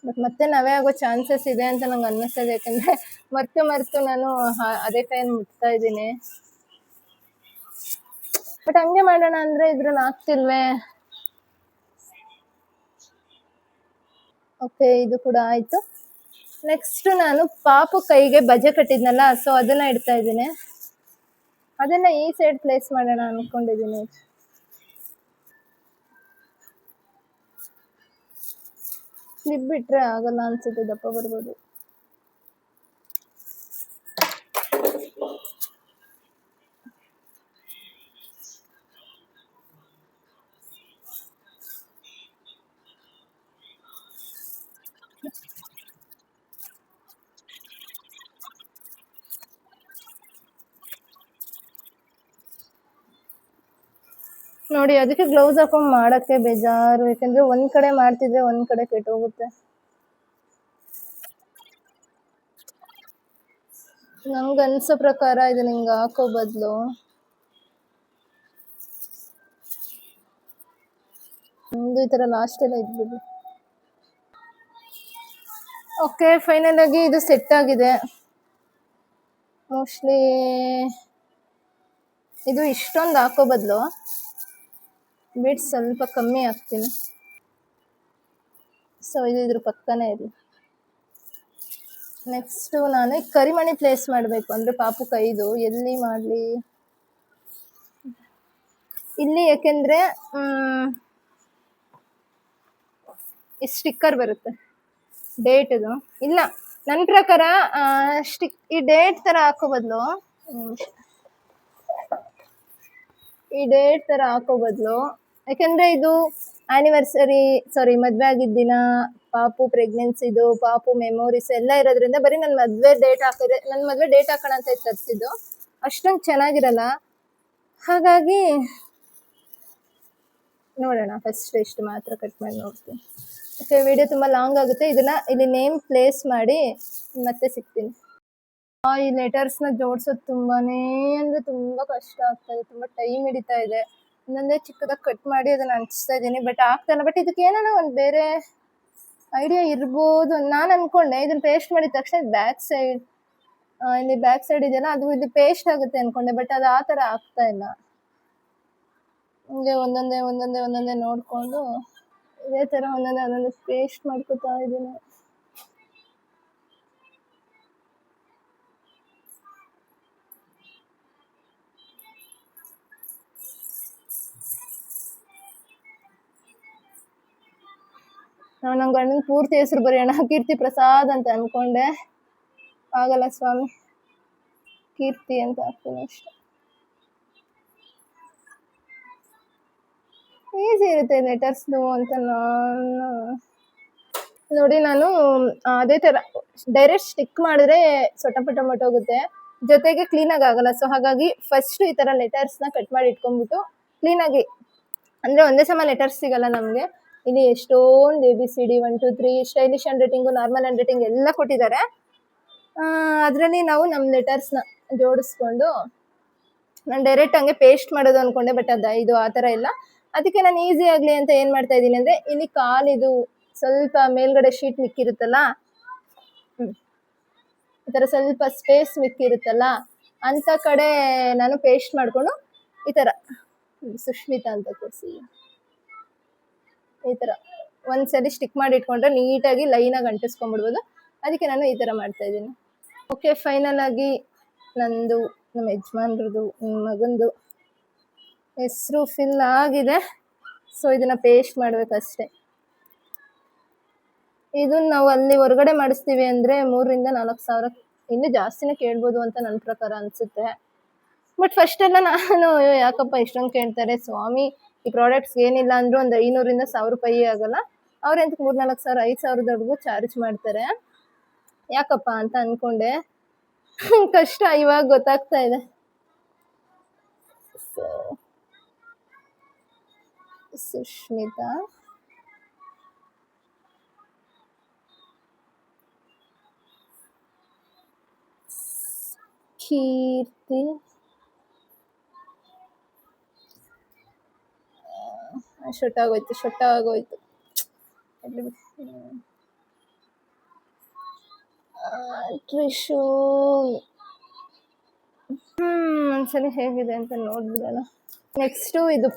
ಬಟ್ ಮತ್ತೆ ನಾವೇ ಆಗೋ ಚಾನ್ಸಸ್ ಇದೆ ಅಂತ ನಂಗೆ ಅನ್ನಿಸ್ತದೆ, ಯಾಕಂದ್ರೆ ಮರ್ತು ನಾನು ಅದೇ ಕೈಯನ್ನು ಮುಟ್ತಾ ಇದ್ದೀನಿ. ಬಟ್ ಹಂಗೆ ಮಾಡೋಣ ಅಂದ್ರೆ ಇದ್ರಲ್ಲಿ ಆಗ್ತಿಲ್ವೇ. ಓಕೆ, ಇದು ಕೂಡ ಆಯ್ತು. ನೆಕ್ಸ್ಟ್ ನಾನು ಪಾಪು ಕೈಗೆ ಬಜೆ ಕಟ್ಟಿದ್ನಲ್ಲ, ಸೊ ಅದನ್ನ ಇಡ್ತಾ ಇದ್ದೀನಿ. ಅದನ್ನ ಈ ಸೈಡ್ ಪ್ಲೇಸ್ ಮಾಡೋಣ ಅನ್ಕೊಂಡಿದ್ದೀನಿ. ಕ್ಲಿಪ್ ಬಿಟ್ರೆ ಆಗಲ್ಲ ಅನ್ಸುತ್ತೆ, ದಪ್ಪ ಬರ್ಬೋದು. ನೋಡಿ, ಅದಕ್ಕೆ ಗ್ಲೌಸ್ ಹಾಕೊಂಡ್ ಮಾಡಕ್ಕೆ ಬೇಜಾರು, ಯಾಕಂದ್ರೆ ಒಂದ್ ಕಡೆ ಮಾಡ್ತಿದ್ರೆ ಒಂದ್ ಕಡೆ ಕೆಟ್ಟೋಗುತ್ತೆ. ನಂಗೆ ಅನ್ಸೋ ಪ್ರಕಾರ ಇದನ್ನ ಹಿಂಗ ಹಾಕೋ ಬದಲು ಈ ತರ ಲಾಸ್ಟ್ ಎಲ್ಲ ಇದ್ಬಿಡು. ಓಕೆ, ಫೈನಲ್ ಆಗಿ ಇದು ಸೆಟ್ ಆಗಿದೆ. ಮೋಸ್ಟ್ಲಿ ಇದು ಇಷ್ಟೊಂದು ಹಾಕೋ ಬದಲು ಬಿಟ್ಸ್ ಸ್ವಲ್ಪ ಕಮ್ಮಿ ಹಾಕ್ತೀನಿ. ಸೊ ಇದು ಇದ್ರ ಪಕ್ಕನೇ ಇರಲಿ. ನೆಕ್ಸ್ಟು ನಾನು ಕರಿಮಣಿ ಪ್ಲೇಸ್ ಮಾಡಬೇಕು ಅಂದರೆ ಪಾಪು ಕೈದು ಎಲ್ಲಿ ಮಾಡಲಿ, ಇಲ್ಲಿ. ಯಾಕೆಂದರೆ ಈ ಸ್ಟಿಕ್ಕರ್ ಬರುತ್ತೆ ಡೇಟ್ ಇದು. ಇಲ್ಲ ನನ್ನ ಪ್ರಕಾರ ಈ ಡೇಟ್ ತರ ಹಾಕೋ ಬದಲು ಈ ಡೇಟ್ ತರ ಹಾಕೋ ಬದಲು, ಯಾಕಂದ್ರೆ ಇದು ಆನಿವರ್ಸರಿ ಮದ್ವೆ ಆಗಿದ್ದ ದಿನ, ಪಾಪು ಪ್ರೆಗ್ನೆನ್ಸಿದು, ಪಾಪು ಮೆಮೊರೀಸ್ ಎಲ್ಲ ಇರೋದ್ರಿಂದ ಬರೀ ನನ್ನ ಮದ್ವೆ ಡೇಟ್ ಹಾಕೋಣ ಅಂತ ತರಿಸಿದ್ದು. ಅಷ್ಟೊಂದು ಚೆನ್ನಾಗಿರಲ್ಲ. ಹಾಗಾಗಿ ನೋಡೋಣ, ಫಸ್ಟ್ ಇಷ್ಟು ಮಾತ್ರ ಕಟ್ ಮಾಡಿ ನೋಡ್ತೀನಿ. ಓಕೆ, ವಿಡಿಯೋ ತುಂಬ ಲಾಂಗ್ ಆಗುತ್ತೆ. ಇದನ್ನ ಇಲ್ಲಿ ನೇಮ್ ಪ್ಲೇಸ್ ಮಾಡಿ ಮತ್ತೆ ಸಿಗ್ತೀನಿ. ಈ ಲೆಟರ್ಸ್ನ ಜೋಡಿಸೋದು ತುಂಬಾನೇ ಅಂದರೆ ತುಂಬ ಕಷ್ಟ ಆಗ್ತಾ ಇದೆ, ತುಂಬ ಟೈಮ್ ಹಿಡಿತಾ ಇದೆ. ಇನ್ನೊಂದೇ ಚಿಕ್ಕದಾಗಿ ಕಟ್ ಮಾಡಿ ಅದನ್ನು ಅಂಟಿಸ್ತಾ ಇದ್ದೀನಿ, ಬಟ್ ಆಗ್ತಾಯಿಲ್ಲ. ಬಟ್ ಇದಕ್ಕೆ ಏನೋ ಒಂದು ಬೇರೆ ಐಡಿಯಾ ಇರ್ಬೋದು ನಾನು ಅನ್ಕೊಂಡೆ. ಇದನ್ನು ಪೇಸ್ಟ್ ಮಾಡಿದ ತಕ್ಷಣ ಬ್ಯಾಕ್ ಸೈಡ್, ಇಲ್ಲಿ ಬ್ಯಾಕ್ ಸೈಡ್ ಇದೆಯಲ್ಲ, ಅದು ಇಲ್ಲಿ ಪೇಸ್ಟ್ ಆಗುತ್ತೆ ಅನ್ಕೊಂಡೆ, ಬಟ್ ಅದು ಆ ಥರ ಆಗ್ತಾ ಇಲ್ಲ. ಹಂಗೆ ಒಂದೊಂದೇ ನೋಡಿಕೊಂಡು ಇದೇ ಥರ ಒಂದೊಂದೇ ಪೇಸ್ಟ್ ಮಾಡ್ಕೊತಾ ಇದ್ದೀನಿ. ನಾವು ನಮ್ಮ ಗಂಡನ ಪೂರ್ತಿ ಹೆಸರು ಬರೆಯೋಣ, ಕೀರ್ತಿ ಪ್ರಸಾದ್ ಅಂತ ಅನ್ಕೊಂಡೆ. ಆಗಲ್ಲ ಸ್ವಾಮಿ, ಕೀರ್ತಿ ಅಂತ ಆಗ್ತೀನಿ ಅಷ್ಟೆ. ಈಸಿ ಇರುತ್ತೆ ಲೆಟರ್ಸ್ದು ಅಂತ ನೋಡಿ. ನಾನು ಅದೇ ಥರ ಡೈರೆಕ್ಟ್ ಸ್ಟಿಕ್ ಮಾಡಿದ್ರೆ ಸೊಟಪಟ ಹೊಟ್ಟೋಗುತ್ತೆ, ಜೊತೆಗೆ ಕ್ಲೀನಾಗಿ ಆಗಲ್ಲ. ಸೊ ಹಾಗಾಗಿ ಫಸ್ಟ್ ಈ ಥರ ಲೆಟರ್ಸ್ನ ಕಟ್ ಮಾಡಿ ಇಟ್ಕೊಂಡ್ಬಿಟ್ಟು ಕ್ಲೀನಾಗಿ, ಅಂದರೆ ಒಂದೇ ಸಮ ಲೆಟರ್ಸ್ ಸಿಗಲ್ಲ ನಮಗೆ. ಇಲ್ಲಿ ಎಷ್ಟೊಂದು ABCD 1 2 3 stylish hand writing, normal hand writing ಎಲ್ಲ ಕೊಟ್ಟಿದ್ದಾರೆ. ಅದರಲ್ಲಿ ನಾವು ನಮ್ಮ ಲೆಟರ್ಸ್ನ ಜೋಡಿಸ್ಕೊಂಡು, ನಾನು ಡೈರೆಕ್ಟ್ ಹಂಗೆ ಪೇಸ್ಟ್ ಮಾಡೋದು ಅಂದ್ಕೊಂಡೆ, ಬಟ್ ಇದು ಆ ಥರ ಇಲ್ಲ. ಅದಕ್ಕೆ ನಾನು ಈಸಿ ಆಗಲಿ ಅಂತ ಏನು ಮಾಡ್ತಾ ಇದ್ದೀನಿ ಅಂದರೆ, ಇಲ್ಲಿ ಕಾಲಿದು ಸ್ವಲ್ಪ ಮೇಲ್ಗಡೆ ಶೀಟ್ ಮಿಕ್ಕಿರುತ್ತಲ್ಲ, ಈ ಥರ ಸ್ವಲ್ಪ ಸ್ಪೇಸ್ ಮಿಕ್ಕಿರುತ್ತಲ್ಲ ಅಂಥ ಕಡೆ ನಾನು ಪೇಸ್ಟ್ ಮಾಡಿಕೊಂಡು ಈ ಥರ ಸುಷ್ಮಿತಾ ಅಂತ ಕೊಡಿಸಿ ಈ ಥರ ಒಂದ್ಸರಿ ಸ್ಟಿಕ್ ಮಾಡಿ ಇಟ್ಕೊಂಡ್ರೆ ನೀಟಾಗಿ ಲೈನಾಗಿ ಅಂಟಿಸ್ಕೊಂಡ್ಬಿಡ್ಬೋದು. ಅದಕ್ಕೆ ನಾನು ಈ ಥರ ಮಾಡ್ತಾ ಇದ್ದೀನಿ. ಓಕೆ, ಫೈನಲ್ ಆಗಿ ನಂದು, ನಮ್ಮ ಯಜಮಾನ್ರದ್ದು, ಮಗಂದು ಹೆಸರು ಫಿಲ್ ಆಗಿದೆ. ಸೊ ಇದನ್ನು ಪೇಸ್ಟ್ ಮಾಡಬೇಕಷ್ಟೆ. ಇದನ್ನು ನಾವು ಅಲ್ಲಿ ಹೊರಗಡೆ ಮಾಡಿಸ್ತೀವಿ ಅಂದರೆ 3,000 to 4,000, ಇನ್ನೂ ಜಾಸ್ತಿನೇ ಕೇಳ್ಬೋದು ಅಂತ ನನ್ನ ಪ್ರಕಾರ ಅನಿಸುತ್ತೆ. ಬಟ್ ಫಸ್ಟೆಲ್ಲ ನಾನು ಯಾಕಪ್ಪ ಇಷ್ಟೊಂದು ಕೇಳ್ತಾರೆ ಸ್ವಾಮಿ, ಈ ಪ್ರಾಡಕ್ಟ್ಸ್ಗೆ ಏನಿಲ್ಲ ಅಂದರೂ ಒಂದು 500 to 1,000 ರೂಪಾಯಿ ಆಗಲ್ಲ, ಅವ್ರೆಂತ 3,000 to 4,000 5,000 ಚಾರ್ಜ್ ಮಾಡ್ತಾರೆ, ಯಾಕಪ್ಪ ಅಂತ ಅಂದ್ಕೊಂಡೆ. ಕಷ್ಟ ಇವಾಗ ಗೊತ್ತಾಗ್ತಾ ಇದೆ. ಸೊ ಸುಷ್ಮಿತಾ, ಕೀರ್ತಿ, ಶೊಟ್ಟಾಗೋಯ್ತು. ಟ್ರಿಶು, ಒಂದ್ಸಲಿ ಹೇಗಿದೆ ಅಂತ ನೋಡ್ಬಿಡೋಣ. ನೆಕ್ಸ್ಟು ಇದು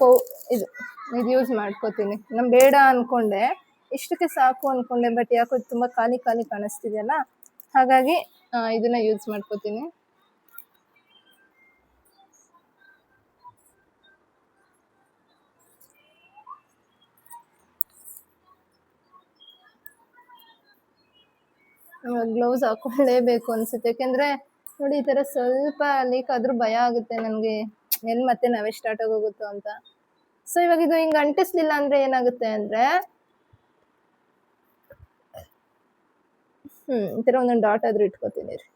ಯೂಸ್ ಮಾಡ್ಕೋತೀನಿ. ನಾನು ಬೇಡ ಅಂದ್ಕೊಂಡೆ, ಇಷ್ಟಕ್ಕೆ ಸಾಕು ಅಂದ್ಕೊಂಡೆ, ಬಟ್ ಯಾಕೋ ತುಂಬ ಖಾಲಿ ಕಾಣಿಸ್ತಿದೆಯಲ್ಲ, ಹಾಗಾಗಿ ಇದನ್ನು ಯೂಸ್ ಮಾಡ್ಕೋತೀನಿ. ಗ್ಲೌಸ್ ಹಾಕೊಳ್ಳೇಬೇಕು ಅನಿಸುತ್ತೆ, ಯಾಕೆಂದರೆ ನೋಡಿ ಈ ಥರ ಸ್ವಲ್ಪ ಲೀಕ್ ಆದರೂ ಭಯ ಆಗುತ್ತೆ ನನಗೆ, ಎಲ್ಲಿ ಮತ್ತೆ ನಾವೇ ಸ್ಟಾರ್ಟ್ ಆಗೋಗುತ್ತೋ ಅಂತ. ಸೊ ಇವಾಗ ಇದು ಹಿಂಗೆ ಅಂಟಿಸ್ಲಿಲ್ಲ ಅಂದರೆ ಏನಾಗುತ್ತೆ ಅಂದರೆ, ಈ ಥರ ಒಂದೊಂದು ಡಾಟ್ ಆದರೂ ಇಟ್ಕೋತೀನಿ ರೀ.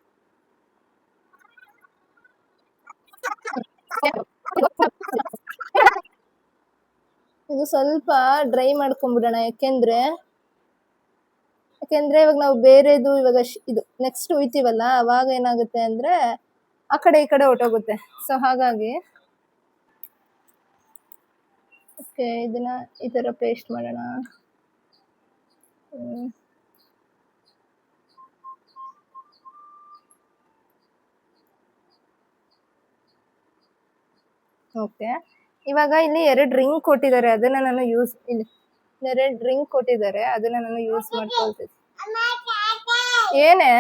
ಇದು ಸ್ವಲ್ಪ ಡ್ರೈ ಮಾಡ್ಕೊಂಬಿಡೋಣ, ಯಾಕೆಂದರೆ ಇವಾಗ ನಾವು ಬೇರೆದು ಇವಾಗ ಇದು ನೆಕ್ಸ್ಟ್ ಉಯ್ತೀವಲ್ಲ, ಅವಾಗ ಏನಾಗುತ್ತೆ ಅಂದರೆ ಆ ಕಡೆ ಈ ಕಡೆ ಹೊಟ್ಟೋಗುತ್ತೆ. ಸೊ ಹಾಗಾಗಿ ಓಕೆ, ಇದನ್ನ ಈ ಥರ ಪೇಸ್ಟ್ ಮಾಡೋಣ. ಓಕೆ, ಇವಾಗ ಇಲ್ಲಿ 2 ರಿಂಗ್ ಕೊಟ್ಟಿದ್ದಾರೆ, ಅದನ್ನು ನಾನು ಯೂಸ್ ಇಲ್ಲಿ 2 ರಿಂಗ್ ಕೊಟ್ಟಿದ್ದಾರೆ, ಅದನ್ನು ನಾನು ಯೂಸ್ ಮಾಡ್ಕೊಳ್ತೀನಿ. ಏನೇ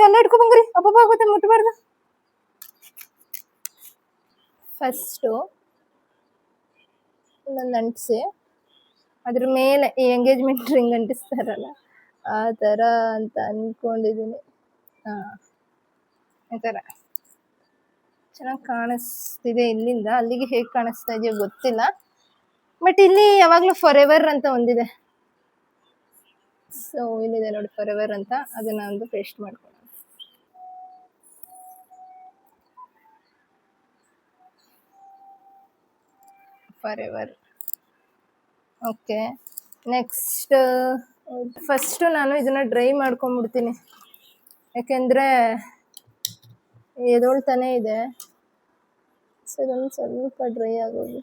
ಎಲ್ಲ ಇಟ್ಕೊಬಂಗ್ರಿ, ಅಬ್ಬಬ್ಬ ಆಗುತ್ತೆ, ಮುಟ್ಬಾರ್ದು. ಫಸ್ಟು ಇಲ್ಲೊಂದು ಅಂಟಿಸಿ, ಅದ್ರ ಮೇಲೆ ಈ ಎಂಗೇಜ್ಮೆಂಟ್ ರಿಂಗ್ ಅಂಟಿಸ್ತಾರಲ್ಲ ಆ ಥರ ಅಂತ ಅಂದ್ಕೊಂಡಿದ್ದೀನಿ. ಹಾಂ, ಈ ಥರ ಚೆನ್ನಾಗಿ ಕಾಣಿಸ್ತಿದೆ. ಇಲ್ಲಿಂದ ಅಲ್ಲಿಗೆ ಹೇಗೆ ಕಾಣಿಸ್ತಾ ಇದೆಯೋ ಗೊತ್ತಿಲ್ಲ, ಬಟ್ ಇಲ್ಲಿ ಯಾವಾಗಲೂ ಫಾರ್ ಎವರ್ ಅಂತ ಒಂದಿದೆ. ಸೊ ಇಲ್ಲಿದೆ ನೋಡಿ ಫಾರ್ ಎವರ್ ಅಂತ, ಅದನ್ನ ಒಂದು ಪೇಸ್ಟ್ ಮಾಡ್ಕೊಳ್ಳೋಣ. For ever. Okay, next first ನಾನು ಇದನ್ನ ಡ್ರೈ ಮಾಡ್ಕೊಂಡ್ಬಿಡ್ತೀನಿ, ಯಾಕೆಂದರೆ ಎದೊಳ್ತಾನೆ ಇದೆ. ಸೊ ಇದೊಂದು ಸ್ವಲ್ಪ ಡ್ರೈ ಆಗೋದು.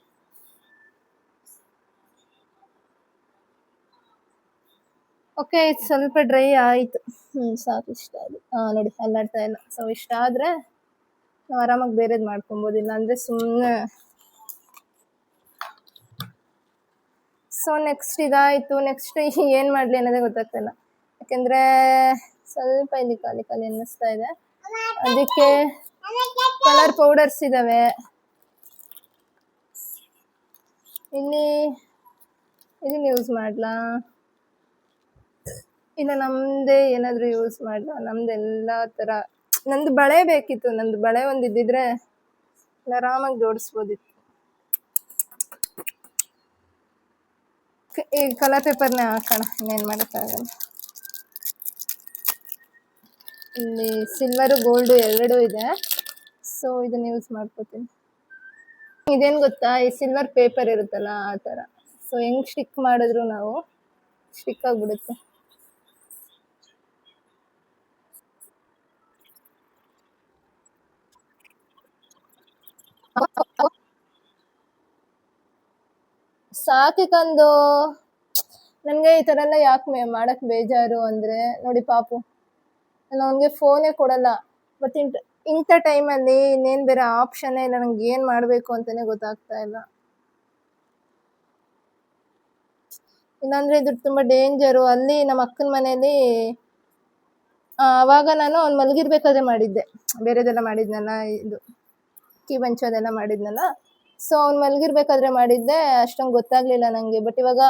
ಓಕೆ, ಇದು ಸ್ವಲ್ಪ ಡ್ರೈ ಆಯಿತು. ಸಾಕು, ಇಷ್ಟ ಅದು. ನೋಡಿ ಅಲ್ಲಾಡ್ತಾ ಇಲ್ಲ. ಸೊ ಇಷ್ಟ ಆದರೆ ನಾವು ಆರಾಮಾಗಿ ಬೇರೆದು ಮಾಡ್ಕೊಬೋದು, ಇಲ್ಲ ಅಂದರೆ ಸುಮ್ಮನೆ. ಸೊ ನೆಕ್ಸ್ಟ್ ಇದಾಯಿತು. ನೆಕ್ಸ್ಟ್ ಏನು ಮಾಡಲಿ ಅನ್ನೋದೇ ಗೊತ್ತಾಗ್ತಾಯಿಲ್ಲ, ಯಾಕೆಂದರೆ ಸ್ವಲ್ಪ ಇಲ್ಲಿ ಖಾಲಿ ಖಾಲಿ ಅನ್ನಿಸ್ತಾ ಇದೆ. ಅದಕ್ಕೆ ಕಲರ್ ಪೌಡರ್ಸ್ ಇದ್ದಾವೆ ಇಲ್ಲಿ. ಇದನ್ನ ಯೂಸ್ ಮಾಡಲಾ ಇಲ್ಲ ನಮ್ಮದೇ ಏನಾದರೂ ಯೂಸ್ ಮಾಡಲಾ? ನಮ್ಮದೆಲ್ಲ ಥರ ನಂದು ಬಳೆ ಬೇಕಿತ್ತು. ನಂದು ಬಳೆ ಒಂದು ಇದ್ದಿದ್ರೆ ಆರಾಮಾಗಿ ಜೋಡಿಸ್ಬೋದಿತ್ತು. ಈ ಕಲರ್ ಪೇಪರ್ನೇ ಹಾಕೋಣ, ಇನ್ನೇನು ಮಾಡೋಕ್ಕಾಗಲ್ಲ. ಇಲ್ಲಿ ಸಿಲ್ವರು ಗೋಲ್ಡು ಎರಡೂ ಇದೆ, ಸೊ ಇದನ್ನು ಯೂಸ್ ಮಾಡ್ಕೋತೀನಿ. ಇದೇನು ಗೊತ್ತಾ, ಈ ಸಿಲ್ವರ್ ಪೇಪರ್ ಇರುತ್ತಲ್ಲ ಆ ಥರ. ಸೊ ಹೆಂಗೆ ಸ್ಟಿಕ್ ಮಾಡಿದ್ರು ನಾವು ಸ್ಟಿಕ್ ಆಗಿಬಿಡುತ್ತೆ. ಸಾಕಿಕಂದು ನನಗೆ ಈ ಥರ ಎಲ್ಲ ಯಾಕೆ ಮಾಡೋಕ್ಕೆ ಬೇಜಾರು ಅಂದರೆ, ನೋಡಿ ಪಾಪು ನಾನು ಅವನಿಗೆ ಫೋನೇ ಕೊಡಲ್ಲ. ಬಟ್ ಇಂಥ ಟೈಮಲ್ಲಿ ಇನ್ನೇನು ಬೇರೆ ಆಪ್ಷನ್ನೇ ಇಲ್ಲ, ನಂಗೆ ಏನು ಮಾಡಬೇಕು ಅಂತಲೇ ಗೊತ್ತಾಗ್ತಾ ಇಲ್ಲ. ಇಲ್ಲಾಂದರೆ ಇದು ತುಂಬ ಡೇಂಜರು. ಅಲ್ಲಿ ನಮ್ಮ ಅಕ್ಕನ ಮನೇಲಿ ಆವಾಗ ನಾನು ಅವ್ನು ಮಲಗಿರ್ಬೇಕಾದ್ರೆ ಮಾಡಿದ್ದೆ, ಬೇರೆದೆಲ್ಲ ಮಾಡಿದ್ನಲ್ಲ, ಇದು ಕೀ ಬಂಚೋದೆಲ್ಲ ಮಾಡಿದ್ನಲ್ಲ. ಸೊ ಅವ್ನು ಮಲಗಿರ್ಬೇಕಾದ್ರೆ ಮಾಡಿದ್ದೆ, ಅಷ್ಟೊಂದು ಗೊತ್ತಾಗ್ಲಿಲ್ಲ ನನಗೆ. ಬಟ್ ಇವಾಗ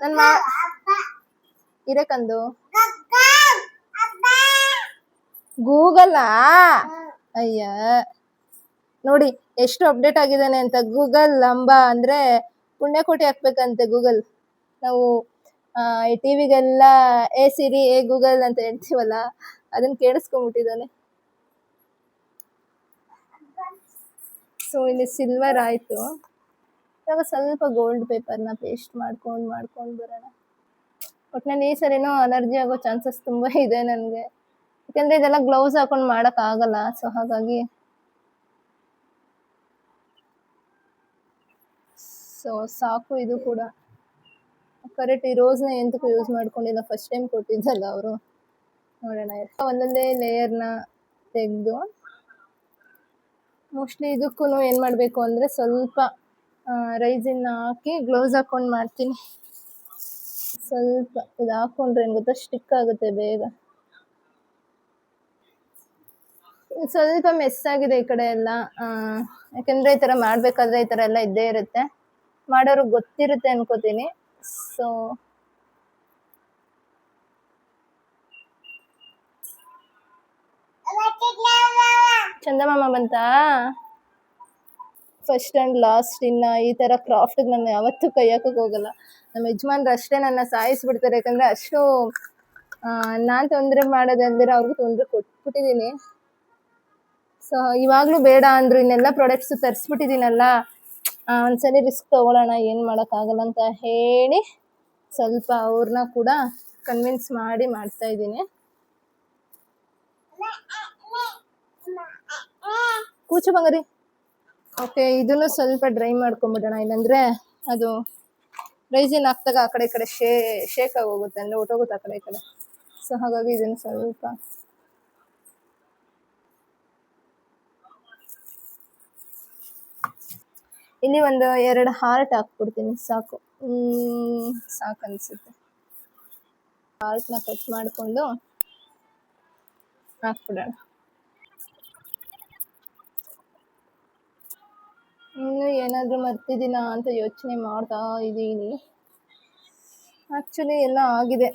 ನಾನು ಇರಕಂದು ಗೂಗಲ್ಲಾ, ಅಯ್ಯ ನೋಡಿ ಎಷ್ಟು ಅಪ್ಡೇಟ್ ಆಗಿದ್ದಾನೆ ಅಂತ. ಗೂಗಲ್ ಲಂಬ ಅಂದರೆ ಪುಣ್ಯಕೋಟಿ ಹಾಕ್ಬೇಕಂತೆ ಗೂಗಲ್. ನಾವು ಈ ಟಿ ವಿಗೆಲ್ಲ ಏ ಸಿರಿ ಏ ಗೂಗಲ್ ಅಂತ ಹೇಳ್ತೀವಲ್ಲ, ಅದನ್ನು ಕೇಳಿಸ್ಕೊಂಡ್ಬಿಟ್ಟಿದ್ದಾನೆ. ಸೊ ಇಲ್ಲಿ ಸಿಲ್ವರ್ ಆಯಿತು. ಇವಾಗ ಸ್ವಲ್ಪ ಗೋಲ್ಡ್ ಪೇಪರ್ನ ಪೇಸ್ಟ್ ಮಾಡ್ಕೊಂಡು ಬರೋಣ. ಒಟ್ಟಿನಲ್ಲಿ ಈ ಸರಿನೂ ಅಲರ್ಜಿ ಆಗೋ ಚಾನ್ಸಸ್ ತುಂಬ ಇದೆ ನನಗೆ, ಯಾಕೆಂದರೆ ಇದೆಲ್ಲ ಗ್ಲೌಸ್ ಹಾಕೊಂಡು ಮಾಡೋಕ್ಕಾಗಲ್ಲ. ಸೊ ಹಾಗಾಗಿ ಸೊ ಸಾಕು. ಇದು ಕೂಡ ಕರೆಕ್ಟ್. ಈ ರೋಸ್ನ ಎಂತಕ್ಕೂ ಯೂಸ್ ಮಾಡ್ಕೊಂಡಿಲ್ಲ, ಫಸ್ಟ್ ಟೈಮ್ ಕೊಟ್ಟಿದ್ದಲ್ಲ ಅವರು. ನೋಡೋಣ, ಒಂದೊಂದೇ ಲೇಯರ್ನ ತೆಗೆದು ಮೋಸ್ಟ್ಲಿ ಇದಕ್ಕೂ ಏನು ಮಾಡಬೇಕು ಅಂದರೆ ಸ್ವಲ್ಪ ರೈಸಿನ್ನ ಹಾಕಿ ಗ್ಲೌಸ್ ಹಾಕ್ಕೊಂಡು ಮಾಡ್ತೀನಿ. ಸ್ವಲ್ಪ ಇದು ಹಾಕ್ಕೊಂಡ್ರೆ ಏನು ಗೊತ್ತಾ, ಸ್ಟಿಕ್ ಆಗುತ್ತೆ ಬೇಗ. ಸ್ವಲ್ಪ ಮೆಸ್ ಆಗಿದೆ ಈ ಕಡೆ ಎಲ್ಲ, ಯಾಕೆಂದರೆ ಈ ಥರ ಮಾಡಬೇಕಾದ್ರೆ ಈ ಥರ ಎಲ್ಲ ಇದ್ದೇ ಇರುತ್ತೆ. ಮಾಡೋರು ಗೊತ್ತಿರುತ್ತೆ ಅನ್ಕೋತೀನಿ. ಸೊ ಚಂದಮಾಮ ಬಂತಾ? First and last. ಇನ್ನು ಈ ಥರ ಕ್ರಾಫ್ಟಿಗೆ ನಾನು ಯಾವತ್ತೂ ಕೈ ಹಾಕೋಕೆ ಹೋಗಲ್ಲ. ನಮ್ಮ ಯಜಮಾನ್ರು ಅಷ್ಟೇ ನನ್ನ ಸಾಯಿಸ್ಬಿಡ್ತಾರೆ, ಯಾಕಂದರೆ ಅಷ್ಟು ನಾನು ತೊಂದರೆ ಮಾಡೋದಂದ್ರೆ ಅವ್ರಿಗೂ ತೊಂದರೆ ಕೊಟ್ಬಿಟ್ಟಿದ್ದೀನಿ. ಸೊ ಇವಾಗಲೂ ಬೇಡ ಅಂದರು. ಇನ್ನೆಲ್ಲ ಪ್ರಾಡಕ್ಟ್ಸು ತರಿಸ್ಬಿಟ್ಟಿದ್ದೀನಲ್ಲ, ಒಂದ್ಸಲಿ ರಿಸ್ಕ್ ತೊಗೊಳ್ಳೋಣ, ಏನು ಮಾಡೋಕ್ಕಾಗಲ್ಲ ಅಂತ ಹೇಳಿ ಸ್ವಲ್ಪ ಅವ್ರನ್ನ ಕೂಡ ಕನ್ವಿನ್ಸ್ ಮಾಡಿ ಮಾಡ್ತಾಯಿದ್ದೀನಿ. ಕೂಚು ಬಂಗಾರಿ. ಓಕೆ, ಇದನ್ನು ಸ್ವಲ್ಪ ಡ್ರೈ ಮಾಡ್ಕೊಂಬಿಡೋಣ, ಇಲ್ಲಾಂದರೆ ಅದು ರೈಸಿನ್ ಹಾಕ್ದಾಗ ಆ ಕಡೆ ಈ ಕಡೆ ಶೇಕ್ ಆಗೋಗುತ್ತೆ, ಅಂದರೆ ಹೊಟ್ಟೋಗುತ್ತೆ ಆ ಕಡೆ ಈ ಕಡೆ. ಸೊ ಹಾಗಾಗಿ ಇದನ್ನು ಸ್ವಲ್ಪ ಇಲ್ಲಿ ಒಂದು 2 ಹಾರ್ಟ್ ಹಾಕ್ಬಿಡ್ತೀನಿ, ಸಾಕು. ಸಾಕು ಅನಿಸುತ್ತೆ. ಹಾರ್ಟ್ನ ಕಟ್ ಮಾಡಿಕೊಂಡು ಹಾಕ್ಬಿಡೋಣ. ಇನ್ನು ಏನಾದರೂ ಮರ್ತಿದ್ದೀನಾ ಅಂತ ಯೋಚನೆ ಮಾಡ್ತಾ ಇದ್ದೀನಿ. ಆಕ್ಚುಲಿ ಎಲ್ಲ ಆಗಿದೆ.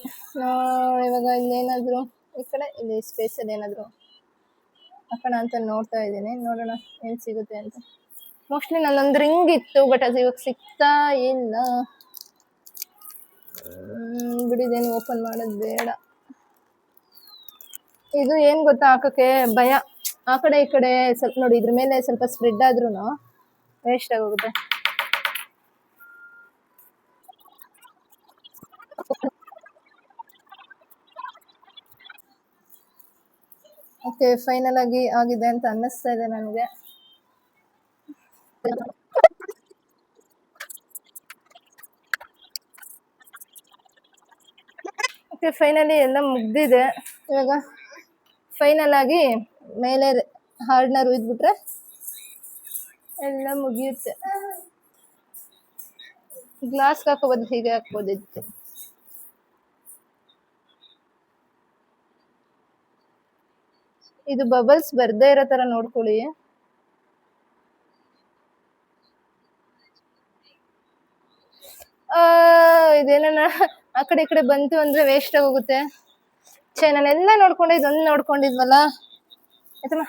ಇವಾಗ ಇಲ್ಲೇನಾದ್ರು ಈ ಕಡೆ ಇಲ್ಲಿ ಸ್ಪೇಸಲ್ಲಿ ಏನಾದ್ರು ಹಾಕೋಣ ಅಂತ ನೋಡ್ತಾ ಇದ್ದೀನಿ. ನೋಡೋಣ ಏನು ಸಿಗುತ್ತೆ ಅಂತ. ಮೋಸ್ಟ್ಲಿ ನನ್ನೊಂದು ರಿಂಗ್ ಇತ್ತು, ಬಟ್ ಅದು ಇವಾಗ ಸಿಗ್ತಾ ಇಲ್ಲ. ಬಿಡಿದೇನು ಓಪನ್ ಮಾಡೋದು ಬೇಡ. ಇದು ಏನು ಗೊತ್ತಾ, ಹಾಕೋಕ್ಕೆ ಭಯ. ಆ ಕಡೆ ಈ ಕಡೆ ಸ್ವಲ್ಪ ನೋಡಿ, ಇದ್ರ ಮೇಲೆ ಸ್ವಲ್ಪ ಸ್ಪ್ರೆಡ್ ಆದ್ರೂ ವೇಸ್ಟ್ ಆಗೋಗುತ್ತೆ. ಓಕೆ, ಫೈನಲ್ ಆಗಿ ಆಗಿದೆ ಅಂತ ಅನ್ನಿಸ್ತಾ ಇದೆ ನನಗೆ. ಓಕೆ, ಫೈನಲಿ ಎಲ್ಲ ಮುಗ್ದಿದೆ. ಇವಾಗ ಫೈನಲ್ ಆಗಿ ಮೇಲೆ ಹಾರ್ಡ್ನರ್ ಉಯ್ದ್ಬಿಟ್ರೆ ಎಲ್ಲ ಮುಗಿಯುತ್ತೆ. ಗ್ಲಾಸ್ಗೆ ಹಾಕೋಬೋದು, ಹೀಗೆ ಹಾಕ್ಬೋದಿತ್ತು. ಇದು ಬಬಲ್ಸ್ ಬರ್ದೇ ಇರೋ ತರ ನೋಡ್ಕೊಳ್ಳಿ. ಇದೇನ ಆ ಕಡೆ ಈ ಕಡೆ ಬಂತು ಅಂದ್ರೆ ವೇಸ್ಟ್ ಆಗೋಗುತ್ತೆ. ನಾನೆಲ್ಲ ನೋಡ್ಕೊಂಡೆ, ಇದೊಂದು ನೋಡ್ಕೊಂಡಿದ್ವಲ್ಲ. ಆಯ್ತಮ್ಮ,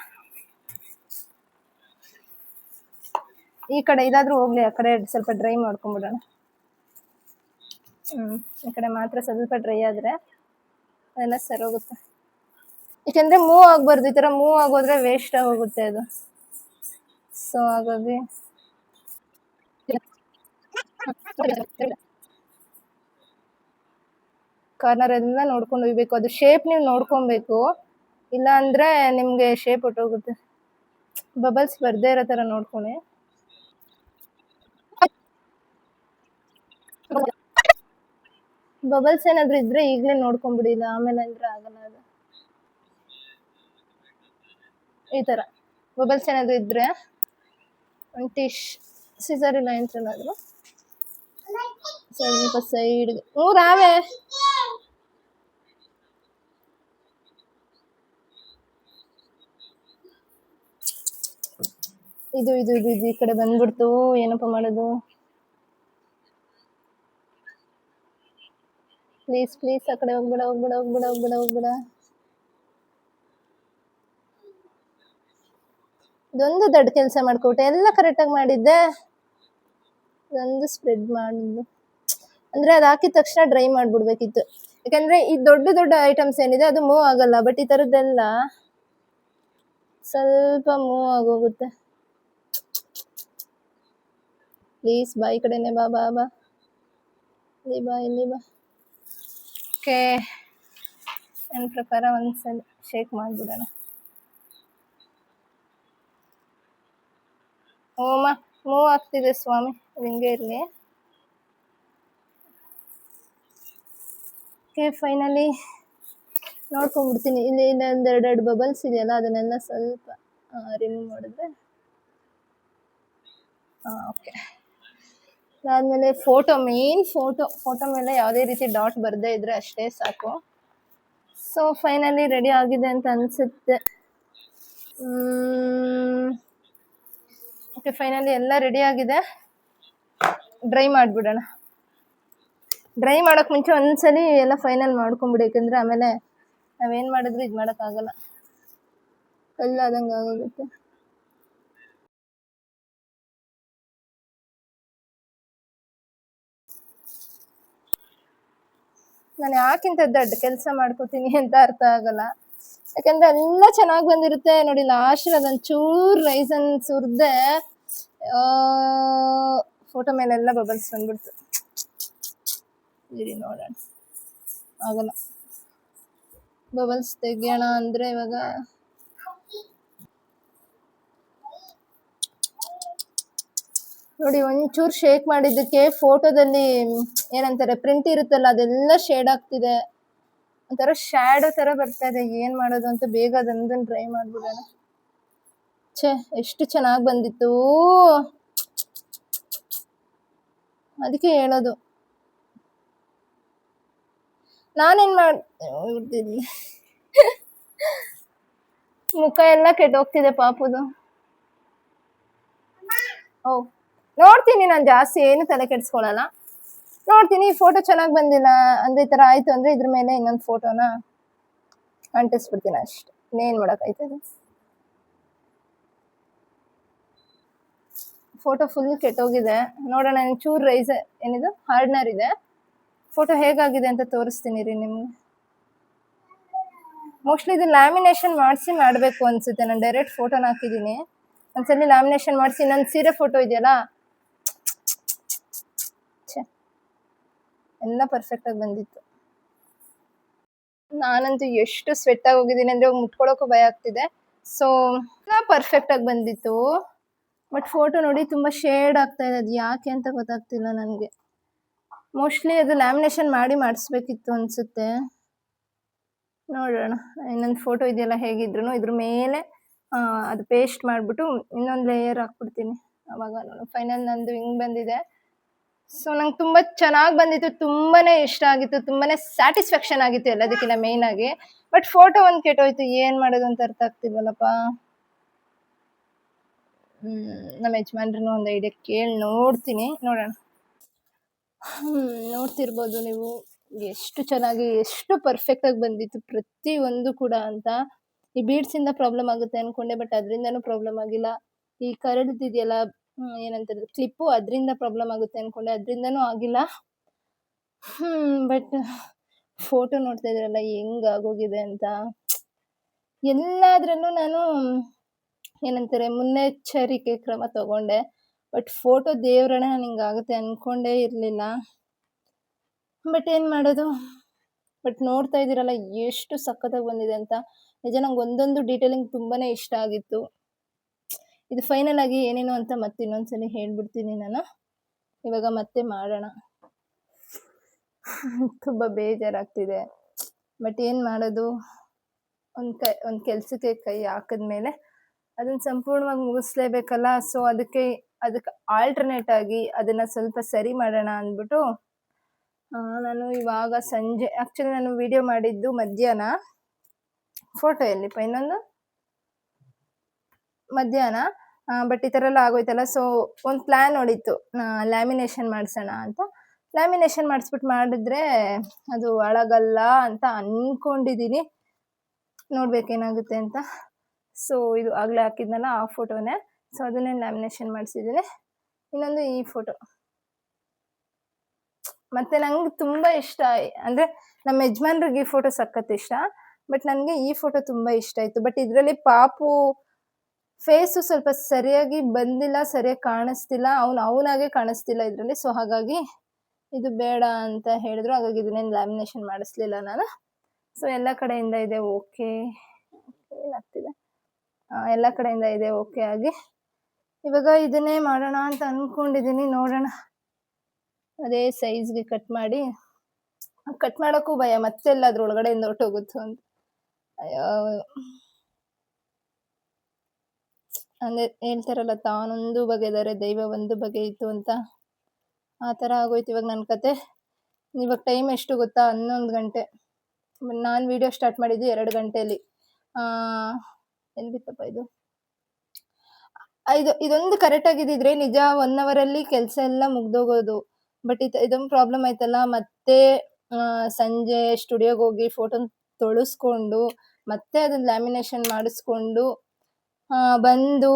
ಈ ಕಡೆ ಇದಾದ್ರೂ ಹೋಗ್ಲಿ, ಆ ಕಡೆ ಸ್ವಲ್ಪ ಡ್ರೈ ಮಾಡ್ಕೊಂಡ್ಬಿಡೋಣ. ಈ ಕಡೆ ಮಾತ್ರ ಸ್ವಲ್ಪ ಡ್ರೈ ಆದ್ರೆ ಅದೆಲ್ಲ ಸರೋಗುತ್ತೆ. ಯಾಕೆಂದ್ರೆ ಮೂವ್ ಆಗ್ಬಾರ್ದು, ಈ ತರ ಮೂವ್ ಆಗೋದ್ರೆ ವೇಸ್ಟ್ ಆಗೋಗುತ್ತೆ ಅದು. ಸೊ ಹಾಗಾಗಿ ಕಾರ್ನರ್ ಎಲ್ಲ ನೋಡ್ಕೊಂಡು ಹೋಗ್ಬೇಕು. ಅದು ಶೇಪ್ ನೀವು ನೋಡ್ಕೊಬೇಕು, ಇಲ್ಲ ಅಂದ್ರೆ ನಿಮ್ಗೆ ಶೇಪ್ ಹೊಟ್ಟೋಗುತ್ತೆ. ಬಬಲ್ಸ್ ಬರ್ದೇ ಇರೋ ತರ ನೋಡ್ಕೊಳ್ಳಿ. ಬಬಲ್ಸ್ ಏನಾದ್ರು ಇದ್ರೆ ಈಗಲೇ ನೋಡ್ಕೊಂಡ್ಬಿಡಿ, ಇಲ್ಲ ಆಮೇಲೆ ಅಂದ್ರೆ ಆಗಲ್ಲ ಅದು. ಈ ತರ ಬಬಲ್ಸ್ ಏನಾದ್ರು ಇದ್ರೆ ಒಂದು ಸಿಸರ್ ಇಲ್ಲ ಏನಾದ್ರು ಸ್ವಲ್ಪ ಸೈಡ್ಗೆ ರಾವೆ ಇದು ಇದು ಇದು ಈ ಕಡೆ ಬಂದ್ಬಿಡ್ತು. ಏನಪ್ಪ ಮಾಡೋದು? ಪ್ಲೀಸ್ ಪ್ಲೀಸ್, ಆ ಕಡೆ ಹೋಗ್ಬೇಡ ಹೋಗ್ಬೇಡ ಹೋಗ್ಬೇಡ ಹೋಗ್ಬೇಡ ಹೋಗ್ಬೇಡ. ಇದೊಂದು ದೊಡ್ಡ ಕೆಲಸ ಮಾಡ್ಕೊಟ್ಟೆ. ಎಲ್ಲ ಕರೆಕ್ಟಾಗಿ ಮಾಡಿದ್ದೆ, ಇದೊಂದು ಸ್ಪ್ರೆಡ್ ಮಾಡಿದ್ದು. ಅಂದ್ರೆ ಅದು ಹಾಕಿದ ತಕ್ಷಣ ಡ್ರೈ ಮಾಡ್ಬಿಡ್ಬೇಕಿತ್ತು. ಯಾಕಂದ್ರೆ ಈ ದೊಡ್ಡ ದೊಡ್ಡ ಐಟಮ್ಸ್ ಏನಿದೆ ಅದು ಮೂವ್ ಆಗಲ್ಲ, ಬಟ್ ಈ ಥರದ್ದೆಲ್ಲ ಸ್ವಲ್ಪ ಮೂವ್ ಆಗೋಗುತ್ತೆ. ಪ್ಲೀಸ್ ಬಾ, ಈ ಕಡೆನೆ ಬಾ ಬಾ ಬಾ, ಇಲ್ಲಿ ಬಾ ಇಲ್ಲಿ ಬಾ. ಓಕೆ, ನನ್ನ ಪ್ರಕಾರ ಒಂದ್ಸಲ ಶೇಕ್ ಮಾಡಿಬಿಡೋಣ. ಓಮ ಮೂವ್ ಆಗ್ತಿದೆ ಸ್ವಾಮಿ, ಹಿಂಗೆ ಇರಲಿ. ಓಕೆ, ಫೈನಲಿ ನೋಡ್ಕೊಂಡ್ಬಿಡ್ತೀನಿ. ಇಲ್ಲಿ ಒಂದು ಎರಡೆರಡು ಬಬಲ್ಸ್ ಇದೆಯಲ್ಲ, ಅದನ್ನೆಲ್ಲ ಸ್ವಲ್ಪ ರಿಮೂವ್ ಮಾಡಿದ್ರೆ ಓಕೆ. ಅದಾದಮೇಲೆ ಮೇನ್ ಫೋಟೋ ಮೇಲೆ ಯಾವುದೇ ರೀತಿ ಡಾಟ್ ಬರದೇ ಇದ್ರೆ ಅಷ್ಟೇ ಸಾಕು. ಸೊ ಫೈನಲಿ ರೆಡಿ ಆಗಿದೆ ಅಂತ ಅನಿಸುತ್ತೆ. ಓಕೆ, ಫೈನಲಿ ಎಲ್ಲ ರೆಡಿ ಆಗಿದೆ. ಡ್ರೈ ಮಾಡಿಬಿಡೋಣ. ಡ್ರೈ ಮಾಡೋಕ್ಕೆ ಮುಂಚೆ ಒಂದ್ಸಲಿ ಎಲ್ಲ ಫೈನಲ್ ಮಾಡ್ಕೊಂಬಿಡಿ, ಯಾಕಂದರೆ ಆಮೇಲೆ ನಾವೇನು ಮಾಡಿದ್ರು ಇದು ಮಾಡೋಕ್ಕಾಗಲ್ಲ, ಕಲ್ಲಾದಂಗೆ ಆಗೋಗುತ್ತೆ. ನಾನು ಯಾಕಿಂತ ದೊಡ್ಡ ಕೆಲಸ ಮಾಡ್ಕೋತೀನಿ ಅಂತ ಅರ್ಥ ಆಗಲ್ಲ. ಯಾಕಂದ್ರೆ ಎಲ್ಲ ಚೆನ್ನಾಗಿ ಬಂದಿರುತ್ತೆ ನೋಡಿ. ಲಾಸ್ಟ್ ಅದೊಂದು ಚೂರು ರೈಸನ್ ಸುರಿದೆ, ಫೋಟೋ ಮೇಲೆಲ್ಲ ಬಬಲ್ಸ್ ಬಂದ್ಬಿಡ್ತು. ಇರಿ ನೋಡೋಣ, ಆಗಲ್ಲ. ಬಬಲ್ಸ್ ತೆಗಿಯೋಣ ಅಂದ್ರೆ ಇವಾಗ ನೋಡಿ, ಒಂಚೂರು ಶೇಕ್ ಮಾಡಿದ್ದಕ್ಕೆ ಫೋಟೋದಲ್ಲಿ ಏನಂತಾರೆ ಪ್ರಿಂಟ್ ಇರುತ್ತಲ್ಲ, ಅದೆಲ್ಲ ಶೇಡ್ ಆಗ್ತಿದೆ, ಒಂಥರ ಶ್ಯಾಡೋ ಥರ ಬರ್ತಾ ಇದೆ. ಏನು ಮಾಡೋದು ಅಂತ ಬೇಗ ಅದೊಂದನ್ನು ಡ್ರೈ ಮಾಡಿಬಿಡೋಣ. ಎಷ್ಟು ಚೆನ್ನಾಗಿ ಬಂದಿತ್ತು, ಅದಕ್ಕೆ ಹೇಳೋದು. ನಾನೇನು ಮಾಡ್ತೀನಿ, ಮುಖ ಎಲ್ಲ ಕೆಟ್ಟೋಗ್ತಿದೆ ಪಾಪುದು. ನೋಡ್ತೀನಿ, ನಾನು ಜಾಸ್ತಿ ಏನು ತಲೆ ಕೆಡಿಸ್ಕೊಳ್ಳಲ್ಲ. ನೋಡ್ತೀನಿ ಫೋಟೋ ಚೆನ್ನಾಗಿ ಬಂದಿಲ್ಲ ಅಂದ್ರೆ ಈ ತರ ಆಯ್ತು ಅಂದ್ರೆ ಇದ್ರ ಮೇಲೆ ಇನ್ನೊಂದು ಫೋಟೋನ ಅಂಟಿಸ್ಬಿಡ್ತೀನಿ ಅಷ್ಟೇ. ಇನ್ನೇನ್ ಮಾಡಕ್ಕಾಯ್ತದೆ. Photo full ಕೆಟ್ಟೋಗಿದೆ. ನೋಡೋಣ ಚೂರ್ ರೈಸ್ ಏನಿದು ಹಾರ್ಡ್ನರ್ ಇದೆ. ಫೋಟೋ ಹೇಗಾಗಿದೆ ಅಂತ ತೋರಿಸ್ತೀನಿ ರೀ ನಿಮ್ಗೆ. ಮೋಸ್ಟ್ಲಿ ಇದು ಲ್ಯಾಮಿನೇಷನ್ ಮಾಡಿಸಿ ಮಾಡಬೇಕು ಅನ್ಸುತ್ತೆ. ನಾನು ಡೈರೆಕ್ಟ್ ಫೋಟೋನ ಹಾಕಿದ್ದೀನಿ. ಒಂದ್ಸಲಿ ಲ್ಯಾಮಿನೇಷನ್ ಮಾಡಿಸಿ ನನ್ನ ಸೀರೆ ಫೋಟೋ ಇದೆಯಲ್ಲ, ಎಲ್ಲ ಪರ್ಫೆಕ್ಟ್ ಆಗಿ ಬಂದಿತ್ತು. ನಾನಂತೂ ಎಷ್ಟು ಸ್ವೆಟ್ ಆಗಿ ಹೋಗಿದ್ದೀನಿ ಅಂದ್ರೆ ಮುಟ್ಕೊಳಕ್ಕೂ ಭಯ ಆಗ್ತಿದೆ. ಸೊ ಪರ್ಫೆಕ್ಟ್ ಆಗಿ ಬಂದಿತ್ತು. ಬಟ್ ಫೋಟೋ ನೋಡಿ ತುಂಬಾ ಶೇಡ್ ಆಗ್ತಾ ಇದೆ. ಅದು ಯಾಕೆ ಅಂತ ಗೊತ್ತಾಗ್ತಿಲ್ಲ ನನಗೆ. ಮೋಸ್ಟ್ಲಿ ಅದು ಲ್ಯಾಮಿನೇಷನ್ ಮಾಡಿ ಮಾಡಿಸ್ಬೇಕಿತ್ತು ಅನ್ಸುತ್ತೆ. ನೋಡೋಣ. ಇನ್ನೊಂದು ಫೋಟೋ ಇದೆಯಲ್ಲ, ಹೇಗಿದ್ರು ಇದ್ರ ಮೇಲೆ ಅದು ಪೇಸ್ಟ್ ಮಾಡಿಬಿಟ್ಟು ಇನ್ನೊಂದು ಲೇಯರ್ ಹಾಕ್ಬಿಡ್ತೀನಿ. ಅವಾಗ ನೋಡು ಫೈನಲ್ ನಂದು ಹಿಂಗೆ ಬಂದಿದೆ. ಸೊ ನಂಗೆ ತುಂಬ ಚೆನ್ನಾಗಿ ಬಂದಿತ್ತು, ತುಂಬಾನೇ ಇಷ್ಟ ಆಗಿತ್ತು, ತುಂಬಾನೇ ಸ್ಯಾಟಿಸ್ಫ್ಯಾಕ್ಷನ್ ಆಗಿತ್ತು ಎಲ್ಲದಕ್ಕಿಂತ ಮೇಯ್ನ್ ಆಗಿ. ಬಟ್ ಫೋಟೋ ಒಂದು ಕೆಟ್ಟೋಯ್ತು, ಏನು ಮಾಡೋದು ಅಂತ ಅರ್ಥ ಆಗ್ತಿಲ್ವಲ್ಲಪ್ಪ. ನಮ್ಮ ಯಜಮಾನ್ರನ್ನು ಒಂದು ಐಡಿಯಾ ಕೇಳಿ ನೋಡ್ತೀನಿ, ನೋಡೋಣ. ನೋಡ್ತಿರ್ಬೋದು ನೀವು ಎಷ್ಟು ಚೆನ್ನಾಗಿ ಎಷ್ಟು ಪರ್ಫೆಕ್ಟ್ ಆಗಿ ಬಂದಿತ್ತು ಪ್ರತಿ ಒಂದು ಕೂಡ ಅಂತ. ಈ ಬೀಡ್ಸ್ ಇಂದ ಪ್ರಾಬ್ಲಮ್ ಆಗುತ್ತೆ ಅನ್ಕೊಂಡೆ, ಬಟ್ ಅದರಿಂದನೂ ಪ್ರಾಬ್ಲಮ್ ಆಗಿಲ್ಲ. ಈ ಕರಡ್ದಿದೆಯಲ್ಲ ಏನಂತಾರೆ ಕ್ಲಿಪ್ಪು, ಅದರಿಂದ ಪ್ರಾಬ್ಲಮ್ ಆಗುತ್ತೆ ಅನ್ಕೊಂಡೆ, ಅದರಿಂದನೂ ಆಗಿಲ್ಲ. ಬಟ್ ಫೋಟೋ ನೋಡ್ತಾ ಇದ್ರಲ್ಲ ಹೆಂಗ್ ಆಗೋಗಿದೆ ಅಂತ. ಎಲ್ಲಾದ್ರಲ್ಲೂ ನಾನು ಏನಂತಾರೆ ಮುನ್ನೆಚ್ಚರಿಕೆ ಕ್ರಮ ತಗೊಂಡೆ. ಬಟ್ ಫೋಟೋ ದೇವ್ರಣ ಹಿಂಗಾಗುತ್ತೆ ಅನ್ಕೊಂಡೇ ಇರಲಿಲ್ಲ. ಬಟ್ ಏನು ಮಾಡೋದು. ಬಟ್ ನೋಡ್ತಾ ಇದ್ದೀರಲ್ಲ ಎಷ್ಟು ಸಖತ್ತಾಗಿ ಬಂದಿದೆ ಅಂತ. ನಿಜ ನಂಗೆ ಒಂದೊಂದು ಡೀಟೇಲಿಂಗ್ ತುಂಬಾನೇ ಇಷ್ಟ ಆಗಿತ್ತು. ಇದು ಫೈನಲ್ ಆಗಿ ಏನೇನು ಅಂತ ಮತ್ತೆ ಇನ್ನೊಂದ್ಸಲಿ ಹೇಳ್ಬಿಡ್ತೀನಿ ನಾನು. ಇವಾಗ ಮತ್ತೆ ಮಾಡೋಣ. ತುಂಬ ಬೇಜಾರಾಗ್ತಿದೆ. ಬಟ್ ಏನು ಮಾಡೋದು, ಒಂದು ಕೆಲಸಕ್ಕೆ ಕೈ ಹಾಕಿದ್ಮೇಲೆ ಅದನ್ನು ಸಂಪೂರ್ಣವಾಗಿ ಮುಗಿಸ್ಲೇಬೇಕಲ್ಲ. ಸೊ ಅದಕ್ಕೆ ಆಲ್ಟರ್ನೇಟ್ ಆಗಿ ಅದನ್ನು ಸ್ವಲ್ಪ ಸರಿ ಮಾಡೋಣ ಅಂದ್ಬಿಟ್ಟು ನಾನು ಇವಾಗ ಸಂಜೆ, ಆ್ಯಕ್ಚುಲಿ ನಾನು ವಿಡಿಯೋ ಮಾಡಿದ್ದು ಮಧ್ಯಾಹ್ನ, ಫೋಟೋ ಎಲ್ಲಿಪ್ಪ ಇನ್ನೊಂದು ಮಧ್ಯಾಹ್ನ. ಬಟ್ ಈ ಥರ ಎಲ್ಲ ಆಗೋಯ್ತಲ್ಲ. ಸೊ ಒಂದು ಪ್ಲ್ಯಾನ್ ನೋಡಿತ್ತು, ಲ್ಯಾಮಿನೇಷನ್ ಮಾಡಿಸೋಣ ಅಂತ. ಲ್ಯಾಮಿನೇಷನ್ ಮಾಡಿಸ್ಬಿಟ್ಟು ಮಾಡಿದ್ರೆ ಅದು ಅಳಗಲ್ಲ ಅಂತ ಅಂದ್ಕೊಂಡಿದ್ದೀನಿ. ನೋಡ್ಬೇಕೇನಾಗುತ್ತೆ ಅಂತ. ಸೊ ಇದು ಆಗಲೇ ಹಾಕಿದ್ನಲ್ಲ ಆ ಫೋಟೋನೇ. ಸೊ ಅದನ್ನೇ ಲ್ಯಾಮಿನೇಷನ್ ಮಾಡಿಸಿದ್ದೀನಿ. ಇನ್ನೊಂದು ಈ ಫೋಟೋ. ಮತ್ತು ನಂಗೆ ತುಂಬ ಇಷ್ಟ ಅಂದರೆ ನಮ್ಮ ಯಜಮಾನ್ರಿಗೆ ಈ ಫೋಟೋ ಸಖತ್ ಇಷ್ಟ. ಬಟ್ ನನಗೆ ಈ ಫೋಟೋ ತುಂಬ ಇಷ್ಟ ಆಯಿತು. ಬಟ್ ಇದರಲ್ಲಿ ಪಾಪು ಫೇಸು ಸ್ವಲ್ಪ ಸರಿಯಾಗಿ ಬಂದಿಲ್ಲ, ಸರಿಯಾಗಿ ಕಾಣಿಸ್ತಿಲ್ಲ, ಅವನಾಗೆ ಕಾಣಿಸ್ತಿಲ್ಲ ಇದರಲ್ಲಿ. ಸೊ ಹಾಗಾಗಿ ಇದು ಬೇಡ ಅಂತ ಹೇಳಿದ್ರು. ಹಾಗಾಗಿ ಇದನ್ನೇನು ಲ್ಯಾಮಿನೇಷನ್ ಮಾಡಿಸ್ಲಿಲ್ಲ ನಾನು. ಸೊ ಎಲ್ಲ ಕಡೆಯಿಂದ ಇದೆ ಓಕೆ, ಏನಾಗ್ತಿದೆ, ಎಲ್ಲ ಕಡೆಯಿಂದ ಇದೆ ಓಕೆ ಆಗಿ ಇವಾಗ ಇದನ್ನೇ ಮಾಡೋಣ ಅಂತ ಅಂದ್ಕೊಂಡಿದ್ದೀನಿ. ನೋಡೋಣ. ಅದೇ ಸೈಜ್ಗೆ ಕಟ್ ಮಾಡಿ, ಕಟ್ ಮಾಡೋಕ್ಕೂ ಭಯ ಮತ್ತೆಲ್ಲ ಅದ್ರ ಒಳಗಡೆಯಿಂದ ಹೊರಟೋಗುತ್ತೋ ಅಂತ. ಅಯ್ಯೋ, ಅಂದರೆ ಹೇಳ್ತಾರಲ್ಲ ತಾನೊಂದು ಬಗೆದರೆ ದೈವ ಒಂದು ಬಗೆ ಇತ್ತು ಅಂತ, ಆ ಥರ ಆಗೋಯ್ತು ಇವಾಗ ನನ್ನ ಕತೆ. ಇವಾಗ ಟೈಮ್ ಎಷ್ಟು ಗೊತ್ತಾ, 11 ಗಂಟೆ. ನಾನು ವಿಡಿಯೋ ಸ್ಟಾರ್ಟ್ ಮಾಡಿದ್ದು 2 ಗಂಟೆಯಲ್ಲಿ. ಎಲ್ಲಿ ಬಿತ್ತಪ್ಪ ಇದೊಂದು ಕರೆಕ್ಟ್ ಆಗಿದ್ದಿದ್ರೆ ನಿಜ 1 ಅವರಲ್ಲಿ ಕೆಲಸ ಎಲ್ಲ ಮುಗ್ದೋಗೋದು. ಬಟ್ ಇದೊಂದು ಪ್ರಾಬ್ಲಮ್ ಆಯ್ತಲ್ಲ. ಮತ್ತೆ ಸಂಜೆ ಸ್ಟುಡಿಯೋಗೆ ಹೋಗಿ ಫೋಟೋನ ತೊಳಸ್ಕೊಂಡು ಮತ್ತೆ ಅದನ್ನ ಲ್ಯಾಮಿನೇಷನ್ ಮಾಡಿಸ್ಕೊಂಡು ಬಂದು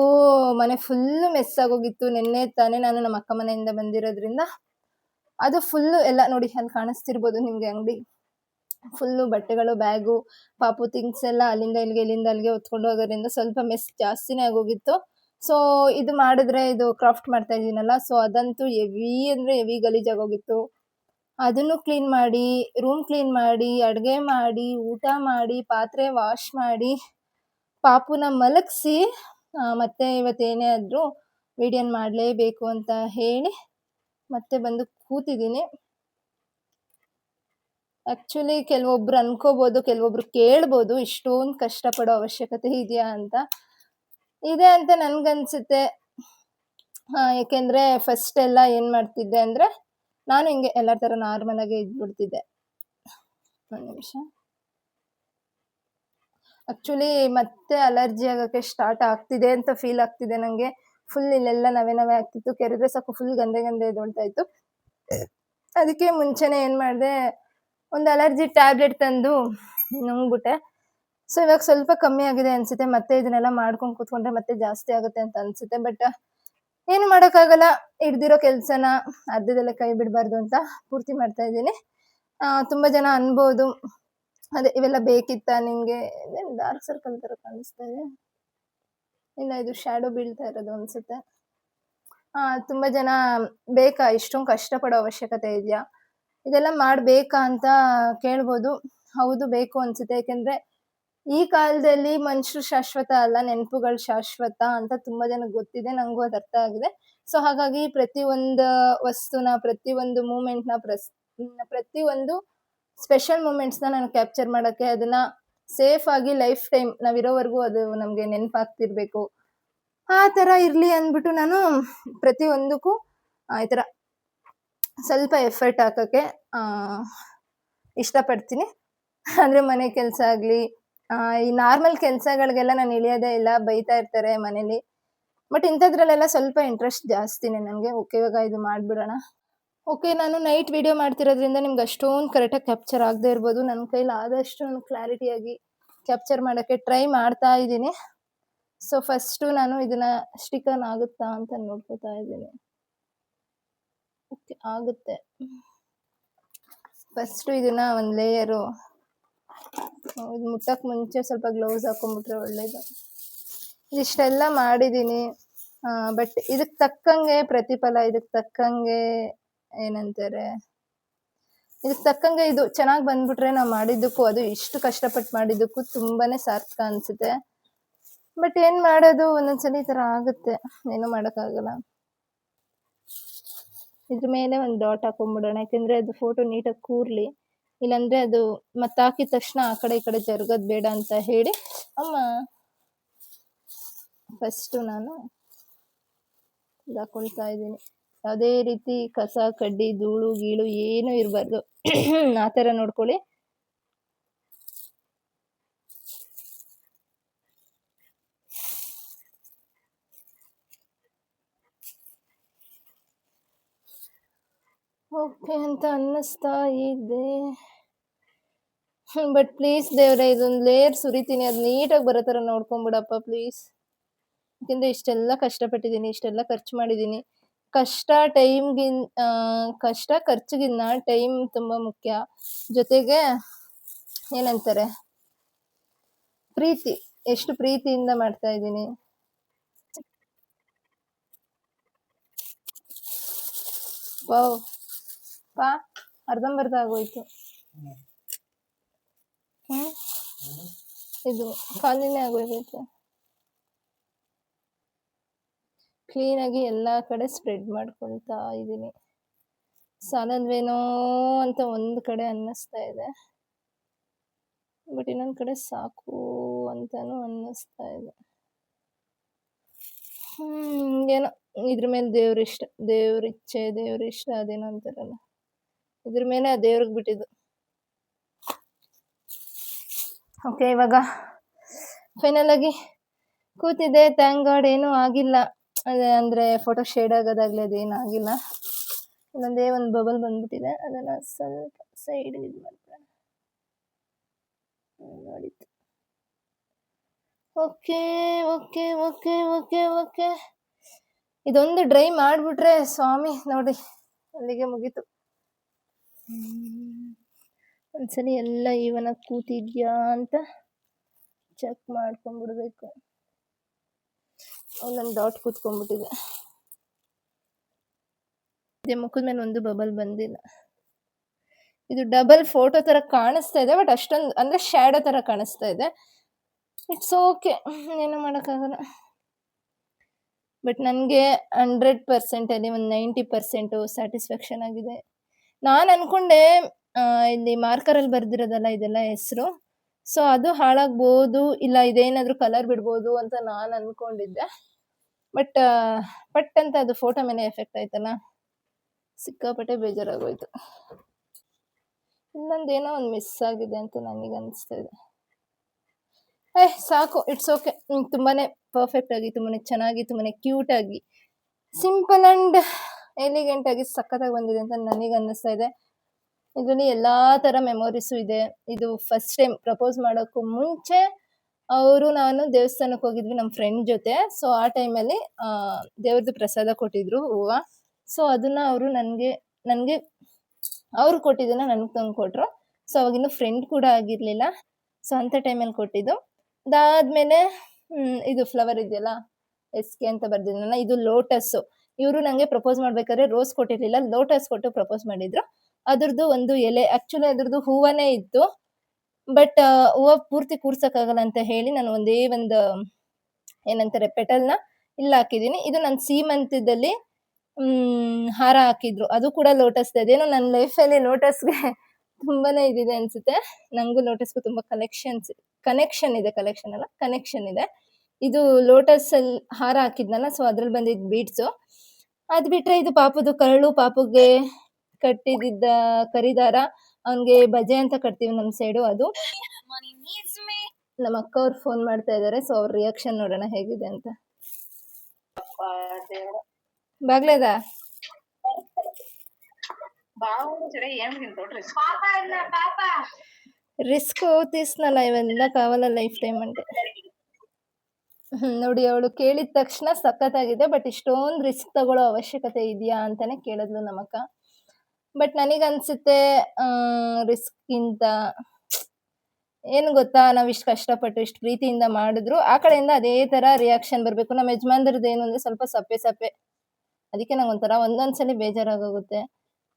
ಮನೆ ಫುಲ್ಲು ಮೆಸ್ ಆಗೋಗಿತ್ತು. ನಿನ್ನೆ ತಾನೇ ನಾನು ನಮ್ಮ ಅಕ್ಕ ಮನೆಯಿಂದ ಬಂದಿರೋದ್ರಿಂದ ಅದು ಫುಲ್ಲು ಎಲ್ಲ ನೋಡಿ ಅಲ್ಲಿ ಕಾಣಿಸ್ತಿರ್ಬೋದು ನಿಮಗೆ. ಅಂಗಡಿ ಫುಲ್ಲು ಬಟ್ಟೆಗಳು, ಬ್ಯಾಗು, ಪಾಪು ಥಿಂಗ್ಸ್ ಎಲ್ಲ ಅಲ್ಲಿಂದ ಇಲ್ಲಿಗೆ ಹೊತ್ಕೊಂಡು ಹೋಗೋದ್ರಿಂದ ಸ್ವಲ್ಪ ಮೆಸ್ ಜಾಸ್ತಿನೇ ಆಗೋಗಿತ್ತು. ಸೊ ಇದು ಮಾಡಿದ್ರೆ, ಇದು ಕ್ರಾಫ್ಟ್ ಮಾಡ್ತಾ ಇದ್ದೀನಲ್ಲ, ಸೊ ಅದಂತೂ ಹೆವಿ ಅಂದರೆ ಹೆವಿ ಗಲೀಜಾಗೋಗಿತ್ತು. ಅದನ್ನು ಕ್ಲೀನ್ ಮಾಡಿ, ರೂಮ್ ಕ್ಲೀನ್ ಮಾಡಿ, ಅಡುಗೆ ಮಾಡಿ, ಊಟ ಮಾಡಿ, ಪಾತ್ರೆ ವಾಶ್ ಮಾಡಿ, ಪಾಪುನ ಮಲಗಿಸಿ ಮತ್ತೆ ಇವತ್ತೇನೇ ಆದರೂ ವಿಡಿಯೋನ ಮಾಡಲೇಬೇಕು ಅಂತ ಹೇಳಿ ಮತ್ತೆ ಬಂದು ಕೂತಿದ್ದೀನಿ. ಆ್ಯಕ್ಚುಲಿ ಕೆಲವೊಬ್ರು ಅನ್ಕೋಬೋದು, ಕೆಲವೊಬ್ರು ಕೇಳ್ಬೋದು ಇಷ್ಟೊಂದು ಕಷ್ಟಪಡೋ ಅವಶ್ಯಕತೆ ಇದೆಯಾ ಅಂತ. ಇದೆ ಅಂತ ನನಗನ್ಸುತ್ತೆ. ಏಕೆಂದರೆ ಫಸ್ಟ್ ಎಲ್ಲ ಏನು ಮಾಡ್ತಿದ್ದೆ ಅಂದರೆ ನಾನು ಹಿಂಗೆ ಎಲ್ಲರ ಥರ ನಾರ್ಮಲಾಗೆ ಇದ್ಬಿಡ್ತಿದ್ದೆ. ಒಂದು ನಿಮಿಷ. ಆ್ಯಕ್ಚುಲಿ ಮತ್ತೆ ಅಲರ್ಜಿ ಆಗೋಕ್ಕೆ ಸ್ಟಾರ್ಟ್ ಆಗ್ತಿದೆ ಅಂತ ಫೀಲ್ ಆಗ್ತಿದೆ ನನಗೆ. ಫುಲ್ ಇಲ್ಲೆಲ್ಲ ನವೆ ಆಗ್ತಿತ್ತು. ಕೆರೆದ್ರೆ ಸಾಕು ಫುಲ್ ಗಂದೆ ಎದ್ದೊಳ್ತಾ ಇತ್ತು. ಅದಕ್ಕೆ ಮುಂಚೆನೆ ಏನ್ ಮಾಡಿದೆ, ಒಂದು ಅಲರ್ಜಿ ಟ್ಯಾಬ್ಲೆಟ್ ತಂದು ನುಂಗ್ಬಿಟ್ಟೆ. ಸೊ ಇವಾಗ ಸ್ವಲ್ಪ ಕಮ್ಮಿ ಆಗಿದೆ ಅನ್ಸುತ್ತೆ. ಮತ್ತೆ ಇದನ್ನೆಲ್ಲ ಮಾಡ್ಕೊಂಡು ಕೂತ್ಕೊಂಡ್ರೆ ಮತ್ತೆ ಜಾಸ್ತಿ ಆಗುತ್ತೆ ಅಂತ ಅನ್ಸುತ್ತೆ. ಬಟ್ ಏನು ಮಾಡೋಕ್ಕಾಗಲ್ಲ, ಹಿಡ್ದಿರೋ ಕೆಲ್ಸನ ಅರ್ಧದಲ್ಲೇ ಕೈ ಬಿಡಬಾರ್ದು ಅಂತ ಪೂರ್ತಿ ಮಾಡ್ತಾ ಇದ್ದೀನಿ. ತುಂಬಾ ಜನ ಅನ್ಬೋದು, ಅದೇ ಇವೆಲ್ಲ ಬೇಕಿತ್ತಾ ನಿಂಗೆ, ಡಾರ್ಕ್ ಸರ್ಕಲ್ ತರ ಕಾಣಿಸ್ತಾ ಇದೆ, ಇಲ್ಲ ಇದು ಶ್ಯಾಡೋ ಬೀಳ್ತಾ ಇರೋದು ಅನ್ಸುತ್ತೆ. ತುಂಬಾ ಜನ ಬೇಕಾ, ಇಷ್ಟೊಂದು ಕಷ್ಟಪಡೋ ಅವಶ್ಯಕತೆ ಇದೆಯಾ, ಇದೆಲ್ಲ ಮಾಡ್ಬೇಕಾ ಅಂತ ಕೇಳ್ಬೋದು. ಹೌದು, ಬೇಕು ಅನ್ಸುತ್ತೆ. ಯಾಕೆಂದ್ರೆ ಈ ಕಾಲದಲ್ಲಿ ಮನುಷ್ಯರು ಶಾಶ್ವತ ಅಲ್ಲ, ನೆನಪುಗಳು ಶಾಶ್ವತ ಅಂತ ತುಂಬಾ ಜನಕ್ಕೆ ಗೊತ್ತಿದೆ, ನಂಗೂ ಅದು ಅರ್ಥ ಆಗಿದೆ. ಸೊ ಹಾಗಾಗಿ ಪ್ರತಿಯೊಂದು ವಸ್ತುನ, ಪ್ರತಿಯೊಂದು ಮೂಮೆಂಟ್ನ, ಪ್ರತಿಯೊಂದು ಸ್ಪೆಷಲ್ ಮೂಮೆಂಟ್ಸ್ನ ನಾನು ಕ್ಯಾಪ್ಚರ್ ಮಾಡಕ್ಕೆ, ಅದನ್ನ ಸೇಫ್ ಆಗಿ ಲೈಫ್ ಟೈಮ್ ನಾವಿರೋವರೆಗೂ ಅದು ನಮ್ಗೆ ನೆನಪಾಗ್ತಿರ್ಬೇಕು, ಆ ತರ ಇರ್ಲಿ ಅಂದ್ಬಿಟ್ಟು ನಾನು ಪ್ರತಿಯೊಂದಕ್ಕೂ ಈ ತರ ಸ್ವಲ್ಪ ಎಫರ್ಟ್ ಹಾಕಕ್ಕೆ ಇಷ್ಟಪಡ್ತೀನಿ. ಅಂದ್ರೆ ಮನೆ ಕೆಲಸ ಆಗ್ಲಿ, ಈ ನಾರ್ಮಲ್ ಕೆಲಸಗಳಿಗೆಲ್ಲ ನಾನು ಇಳಿಯೋದೇ ಇಲ್ಲ, ಬೈತಾ ಇರ್ತಾರೆ ಮನೇಲಿ. ಬಟ್ ಇಂಥದ್ರಲ್ಲೆಲ್ಲ ಸ್ವಲ್ಪ ಇಂಟ್ರೆಸ್ಟ್ ಜಾಸ್ತಿನೇ ನನಗೆ. ಓಕೆ, ಇವಾಗ ಇದು ಮಾಡ್ಬಿಡೋಣ. ಓಕೆ, ನಾನು ನೈಟ್ ವಿಡಿಯೋ ಮಾಡ್ತಿರೋದ್ರಿಂದ ನಿಮ್ಗೆ ಅಷ್ಟೊಂದು ಕರೆಕ್ಟಾಗಿ ಕ್ಯಾಪ್ಚರ್ ಆಗದೆ ಇರ್ಬೋದು. ನನ್ನ ಕೈಲಿ ಆದಷ್ಟು ನಾನು ಕ್ಲಾರಿಟಿಯಾಗಿ ಕ್ಯಾಪ್ಚರ್ ಮಾಡೋಕ್ಕೆ ಟ್ರೈ ಮಾಡ್ತಾ ಇದ್ದೀನಿ. ಸೊ ಫಸ್ಟು ನಾನು ಇದನ್ನ ಸ್ಟಿಕನ್ ಆಗುತ್ತಾ ಅಂತ ನೋಡ್ಕೋತಾ ಇದ್ದೀನಿ. ಓಕೆ, ಆಗುತ್ತೆ. ಫಸ್ಟು ಇದನ್ನ ಒಂದು ಲೇಯರು ಮುಟ್ಟಕ್ಕೆ ಮುಂಚೆ ಸ್ವಲ್ಪ ಗ್ಲೌಸ್ ಹಾಕೊಂಡ್ಬಿಟ್ರೆ ಒಳ್ಳೇದು. ಇದಿಷ್ಟೆಲ್ಲ ಮಾಡಿದ್ದೀನಿ, ಬಟ್ ಇದಕ್ಕೆ ತಕ್ಕಂಗೆ ಪ್ರತಿಫಲ, ಇದಕ್ಕೆ ತಕ್ಕಂಗೆ ಏನಂತಾರೆ, ಇದಕ್ಕೆ ತಕ್ಕಂಗೆ ಇದು ಚೆನ್ನಾಗಿ ಬಂದ್ಬಿಟ್ರೆ ನಾವು ಮಾಡಿದ್ದಕ್ಕೂ, ಅದು ಇಷ್ಟು ಕಷ್ಟಪಟ್ಟು ಮಾಡಿದ್ದಕ್ಕೂ ತುಂಬಾನೇ ಸಾರ್ಥಕ ಅನ್ಸುತ್ತೆ. ಬಟ್ ಏನ್ ಮಾಡೋದು, ಒಂದೊಂದ್ಸಲಿ ಈ ತರ ಆಗುತ್ತೆ, ಏನೂ ಮಾಡೋಕ್ಕಾಗಲ್ಲ. ಇದ್ರ ಮೇಲೆ ಒಂದು ಡಾಟ್ ಹಾಕೊಂಡ್ಬಿಡೋಣ, ಯಾಕೆಂದ್ರೆ ಅದು ಫೋಟೋ ನೀಟಾಗಿ ಕೂರ್ಲಿ, ಇಲ್ಲಾಂದ್ರೆ ಅದು ಮತ್ತೆ ಹಾಕಿದ ತಕ್ಷಣ ಆ ಕಡೆ ಈ ಕಡೆ ಜರುಗೋದು ಬೇಡ ಅಂತ ಹೇಳಿ ಅಮ್ಮ ಫಸ್ಟು ನಾನು ಹಾಕೊಳ್ತಾ ಇದ್ದೀನಿ. ಯಾವುದೇ ರೀತಿ ಕಸ ಕಡ್ಡಿ ಧೂಳು ಗೀಳು ಏನೂ ಇರಬಾರ್ದು, ಆ ಥರ ನೋಡ್ಕೊಳ್ಳಿ. ಓಕೆ ಅಂತ ಅನ್ನಿಸ್ತಾ ಇದೆ. ಬಟ್ ಪ್ಲೀಸ್ ದೇವ್ರೆ, ಇದೊಂದು ಲೇಯರ್ ಸುರಿತೀನಿ, ಅದು ನೀಟಾಗಿ ಬರೋ ಥರ ನೋಡ್ಕೊಂಬಿಡಪ್ಪ ಪ್ಲೀಸ್. ಯಾಕೆಂದರೆ ಇಷ್ಟೆಲ್ಲ ಕಷ್ಟಪಟ್ಟಿದ್ದೀನಿ, ಇಷ್ಟೆಲ್ಲ ಖರ್ಚು ಮಾಡಿದ್ದೀನಿ. ಕಷ್ಟ ಖರ್ಚಿಗಿನ್ನ ಟೈಮ್ ತುಂಬ ಮುಖ್ಯ. ಜೊತೆಗೆ ಏನಂತಾರೆ, ಪ್ರೀತಿ, ಎಷ್ಟು ಪ್ರೀತಿಯಿಂದ ಮಾಡ್ತಾ ಇದ್ದೀನಿ. ವಾವ್ ಪಾ, ಅರ್ಧಂಬರ್ಧ ಆಗೋಯ್ತು. ಇದು ಖಾಲಿನೇ ಆಗೋಯ್ತು. ಕ್ಲೀನಾಗಿ ಎಲ್ಲ ಕಡೆ ಸ್ಪ್ರೆಡ್ ಮಾಡ್ಕೊಳ್ತಾ ಇದ್ದೀನಿ. ಸಾಲಲ್ವೇನೋ ಅಂತ ಒಂದು ಕಡೆ ಅನ್ನಿಸ್ತಾ ಇದೆ, ಬಟ್ ಇನ್ನೊಂದು ಕಡೆ ಸಾಕು ಅಂತಾನು ಅನ್ನಿಸ್ತಾ ಇದೆ. ಏನೋ ಇದ್ರ ಮೇಲೆ ದೇವ್ರಿಷ್ಟ, ದೇವ್ರಿಚ್ಛೆ, ದೇವ್ರಿಷ್ಟ, ಅದೇನೋ ಅಂತಾರಲ್ಲ, ಇದ್ರ ಮೇಲೆ ಆ ದೇವ್ರಿಗೆ ಬಿಟ್ಟಿದ್ದು. ಓಕೆ, ಇವಾಗ ಫೈನಲ್ ಆಗಿ ಕೂತಿದ್ದೆ. ಥ್ಯಾಂಕ್ ಗಾಡ್ ಏನೂ ಆಗಿಲ್ಲ, ಅಂದರೆ ಫೋಟೋ ಶೇಡ್ ಆಗೋದಾಗಲಿ ಅದೇನೂ ಆಗಿಲ್ಲ. ಇನ್ನೊಂದೇ ಒಂದು ಬಬಲ್ ಬಂದ್ಬಿಟ್ಟಿದೆ, ಅದನ್ನು ಸ್ವಲ್ಪ ಸೈಡ್ ಇದು ಮಾಡ್ತಾರೆ ನೋಡಿತ್ತು. Okay okay okay okay okay, ಇದೊಂದು ಡ್ರೈ ಮಾಡಿಬಿಟ್ರೆ ಸ್ವಾಮಿ ನೋಡಿ ಅಲ್ಲಿಗೆ ಮುಗೀತು. ಒಂದ್ಸಲಿ ಎಲ್ಲ ಇವನಾಗಿ ಕೂತಿದ್ಯಾ ಅಂತ ಚೆಕ್ ಮಾಡ್ಕೊಂಡ್ಬಿಡ್ಬೇಕು. ಒಂದೊಂದು ಡಾಟ್ ಕೂತ್ಕೊಂಡ್ಬಿಟ್ಟಿದೆ, ಮುಖದ ಮೇಲೆ ಒಂದು ಬಬಲ್ ಬಂದಿಲ್ಲ. ಇದು ಡಬಲ್ ಫೋಟೋ ತರ ಕಾಣಿಸ್ತಾ ಇದೆ, ಬಟ್ ಅಷ್ಟೊಂದು ಅಂದ್ರೆ ಶ್ಯಾಡೋ ತರ ಕಾಣಿಸ್ತಾ ಇದೆ. ಇಟ್ಸ್ ಓಕೆ, ಏನು ಮಾಡೋಕ್ಕಾಗಲ್ಲ. ಬಟ್ ನನಗೆ 100% ಅಲ್ಲಿ ಒಂದು 90% ಸ್ಯಾಟಿಸ್ಫ್ಯಾಕ್ಷನ್ ಆಗಿದೆ. ನಾನು ಅನ್ಕೊಂಡೆ ಇಲ್ಲಿ ಮಾರ್ಕರಲ್ಲಿ ಬರ್ದಿರೋದಲ್ಲ ಇದೆಲ್ಲ ಹೆಸರು, ಸೊ ಅದು ಹಾಳಾಗ್ಬೋದು, ಇಲ್ಲ ಇದೇನಾದ್ರೂ ಕಲರ್ ಬಿಡ್ಬೋದು ಅಂತ ನಾನು ಅನ್ಕೊಂಡಿದ್ದೆ. ಬಟ್ ಪಟ್ ಅಂತ ಅದು ಫೋಟೋ ಮೇಲೆ ಎಫೆಕ್ಟ್ ಆಯ್ತಲ್ಲ, ಸಿಕ್ಕಾಪಟ್ಟೆ ಬೇಜಾರಾಗೋಯ್ತು. ಇನ್ನೊಂದೇನೋ ಒಂದು ಮಿಸ್ ಆಗಿದೆ ಅಂತ ನನಗೆ ಅನಿಸ್ತಾ ಇದೆ. ಸಾಕು, ಇಟ್ಸ್ ಓಕೆ. ತುಂಬಾನೇ ಪರ್ಫೆಕ್ಟ್ ಆಗಿ, ತುಂಬಾನೇ ಚೆನ್ನಾಗಿ, ತುಂಬಾನೇ ಕ್ಯೂಟ್ ಆಗಿ, ಸಿಂಪಲ್ ಅಂಡ್ ಎಲಿಗೆಂಟ್ ಆಗಿ ಸಖತ್ತಾಗಿ ಬಂದಿದೆ ಅಂತ ನನಗೆ ಅನ್ನಿಸ್ತಾ ಇದೆ. ಇದರಲ್ಲಿ ಎಲ್ಲಾ ತರ ಮೆಮೊರೀಸು ಇದೆ. ಇದು ಫಸ್ಟ್ ಟೈಮ್ ಪ್ರಪೋಸ್ ಮಾಡೋಕ್ಕೂ ಮುಂಚೆ ಅವರು ನಾನು ದೇವಸ್ಥಾನಕ್ಕೆ ಹೋಗಿದ್ವಿ ನಮ್ಮ ಫ್ರೆಂಡ್ ಜೊತೆ. ಸೊ ಆ ಟೈಮಲ್ಲಿ ದೇವ್ರದ್ದು ಪ್ರಸಾದ ಕೊಟ್ಟಿದ್ರು ಹೂವ. ಸೊ ಅದನ್ನ ಅವರು ನನಗೆ ಅವ್ರು ಕೊಟ್ಟಿದ್ದನ್ನ ನನಗೆ ತಂದು ಕೊಟ್ರು. ಸೊ ಅವಾಗಿನ್ನು ಫ್ರೆಂಡ್ ಕೂಡ ಆಗಿರ್ಲಿಲ್ಲ. ಸೊ ಅಂತ ಟೈಮಲ್ಲಿ ಕೊಟ್ಟಿದ್ದು. ಅದಾದ್ಮೇಲೆ ಇದು ಫ್ಲವರ್ ಇದೆಯಲ್ಲ SK ಅಂತ ಬರ್ದಿದ್ನಲ್ಲ, ಇದು ಲೋಟಸ್. ಇವರು ನಂಗೆ ಪ್ರಪೋಸ್ ಮಾಡ್ಬೇಕಾದ್ರೆ ರೋಸ್ ಕೊಟ್ಟಿರ್ಲಿಲ್ಲ, ಲೋಟಸ್ ಕೊಟ್ಟು ಪ್ರಪೋಸ್ ಮಾಡಿದ್ರು. ಅದ್ರದ್ದು ಒಂದು ಎಲೆ, ಆಕ್ಚುಲಿ ಅದ್ರದ್ದು ಹೂವನೇ ಇತ್ತು. ಬಟ್ ಹೂವ ಪೂರ್ತಿ ಕೂರ್ಸಕ್ಕಾಗಲ್ಲ ಅಂತ ಹೇಳಿ ನಾನು ಒಂದೇ ಒಂದು ಏನಂತಾರೆ ಪೆಟಲ್ನ ಇಲ್ಲಿ ಹಾಕಿದೀನಿ. ಇದು ನನ್ನ ಸೀಮಂತದಲ್ಲಿ ಹಾರ ಹಾಕಿದ್ರು, ಅದು ಕೂಡ ಲೋಟಸ್. ಅದೇನೋ ನನ್ನ ಲೈಫಲ್ಲಿ ಲೋಟಸ್ಗೆ ತುಂಬಾನೇ ಇದಿದೆ ಅನ್ಸುತ್ತೆ. ನಂಗೂ ಲೋಟಸ್ಗೂ ತುಂಬಾ ಕನೆಕ್ಷನ್ ಇದೆ. ಇದು ಲೋಟಸ್ ಅಲ್ಲಿ ಹಾರ ಹಾಕಿದ್ನಲ್ಲ, ಸೊ ಅದ್ರಲ್ಲಿ ಬಂದಿದ್ ಬೀಡ್ಸು. ಅದ್ ಬಿಟ್ರೆ ಇದು ಪಾಪುದು ಕರಳು, ಪಾಪುಗೆ ಕಟ್ಟಿದಿದ್ದ ಕರಿದಾರ, ಅವನ್ಗೆ ಬಜೆ ಅಂತ ಕಟ್ತೀವಿ ನಮ್ ಸೈಡು. ಅದು ನಮ್ಮ ಅಕ್ಕ ಅವ್ರು ಫೋನ್ ಮಾಡ್ತಾ ಇದಾರೆ. ಸೊ ಅವ್ರ ರಿಯಾಕ್ಷನ್ ನೋಡೋಣ ಹೇಗಿದೆ ಅಂತ. ಬಾಗ್ಲೇದ ರಿಸ್ಕ್ ತೀಸ್ನಲ್ಲ, ಇವೆಲ್ಲ ಕಾವಲ್ಲ ಲೈಫ್ ಟೈಮ್ అంటే. ನೋಡಿ, ಅವಳು ಕೇಳಿದ ತಕ್ಷಣ ಸಖತ್ತಾಗಿದೆ, ಬಟ್ ಇಷ್ಟೊಂದು ರಿಸ್ಕ್ ತಗೊಳ್ಳೋ ಅವಶ್ಯಕತೆ ಇದೆಯಾ ಅಂತಾನೆ ಕೇಳಿದ್ಲು ನಮ್ಮಕ್ಕ. ಬಟ್ ನನಗನ್ಸುತ್ತೆ ರಿಸ್ಕ್ ಗಿಂತ ಏನು ಗೊತ್ತಾ, ನಾವ್ ಇಷ್ಟು ಕಷ್ಟಪಟ್ಟು ಇಷ್ಟು ಪ್ರೀತಿಯಿಂದ ಮಾಡಿದ್ರು ಆ ಕಡೆಯಿಂದ ಅದೇ ತರ ರಿಯಾಕ್ಷನ್ ಬರ್ಬೇಕು. ನಮ್ಮ ಯಜಮಾನ್ರದ್ದು ಏನು ಅಂದ್ರೆ ಸ್ವಲ್ಪ ಸಪ್ಪೆ. ಅದಕ್ಕೆ ನಂಗೊಂಥರ ಒಂದೊಂದ್ಸಲಿ ಬೇಜಾರಾಗೋಗುತ್ತೆ.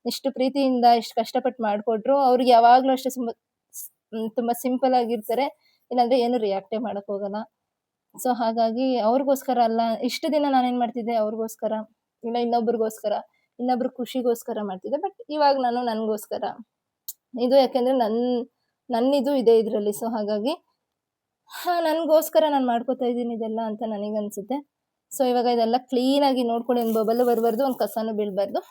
ಇಷ್ಟು ಪ್ರೀತಿಯಿಂದ ಇಷ್ಟು ಕಷ್ಟಪಟ್ಟು ಮಾಡ್ಕೊಟ್ರು, ಅವ್ರಿಗೆ ಯಾವಾಗ್ಲೂ ಅಷ್ಟೇ ತುಂಬಾ ಸಿಂಪಲ್ ಆಗಿರ್ತಾರೆ, ಇಲ್ಲಾಂದ್ರೆ ಏನು ರಿಯಾಕ್ಟೇ ಮಾಡಕ್ ಹೋಗಲ್ಲ. ಸೊ ಹಾಗಾಗಿ ಅವ್ರಿಗೋಸ್ಕರ ಅಲ್ಲ, ಇಷ್ಟು ದಿನ ನಾನೇನ್ ಮಾಡ್ತಿದ್ದೆ, ಅವ್ರಿಗೋಸ್ಕರ ಇಲ್ಲ ಇನ್ನೊಬ್ರಿಗೋಸ್ಕರ, ಇನ್ನೊಬ್ರು ಖುಷಿಗೋಸ್ಕರ ಮಾಡ್ತಿದ್ದೆ. ಬಟ್ ಇವಾಗ ನಾನು ನನ್ಗೋಸ್ಕರ, ಇದು ಯಾಕೆಂದ್ರೆ ನನ್ನಿದು ಇದೆ ಇದ್ರಲ್ಲಿ. ಸೊ ಹಾಗಾಗಿ ನನ್ಗೋಸ್ಕರ ನಾನು ಮಾಡ್ಕೋತಾ ಇದ್ದೀನಿ ಇದೆಲ್ಲ ಅಂತ ನನಗನ್ಸುತ್ತೆ. ಸೊ ಇವಾಗ ಇದೆಲ್ಲ ಕ್ಲೀನ್ ಆಗಿ ನೋಡ್ಕೊಳ್ಳಿ, ಒಂದು ಬಬಲ್ ಬರಬಾರ್ದು, ಒಂದು ಕಸನೂ ಬೀಳ್ಬಾರ್ದು.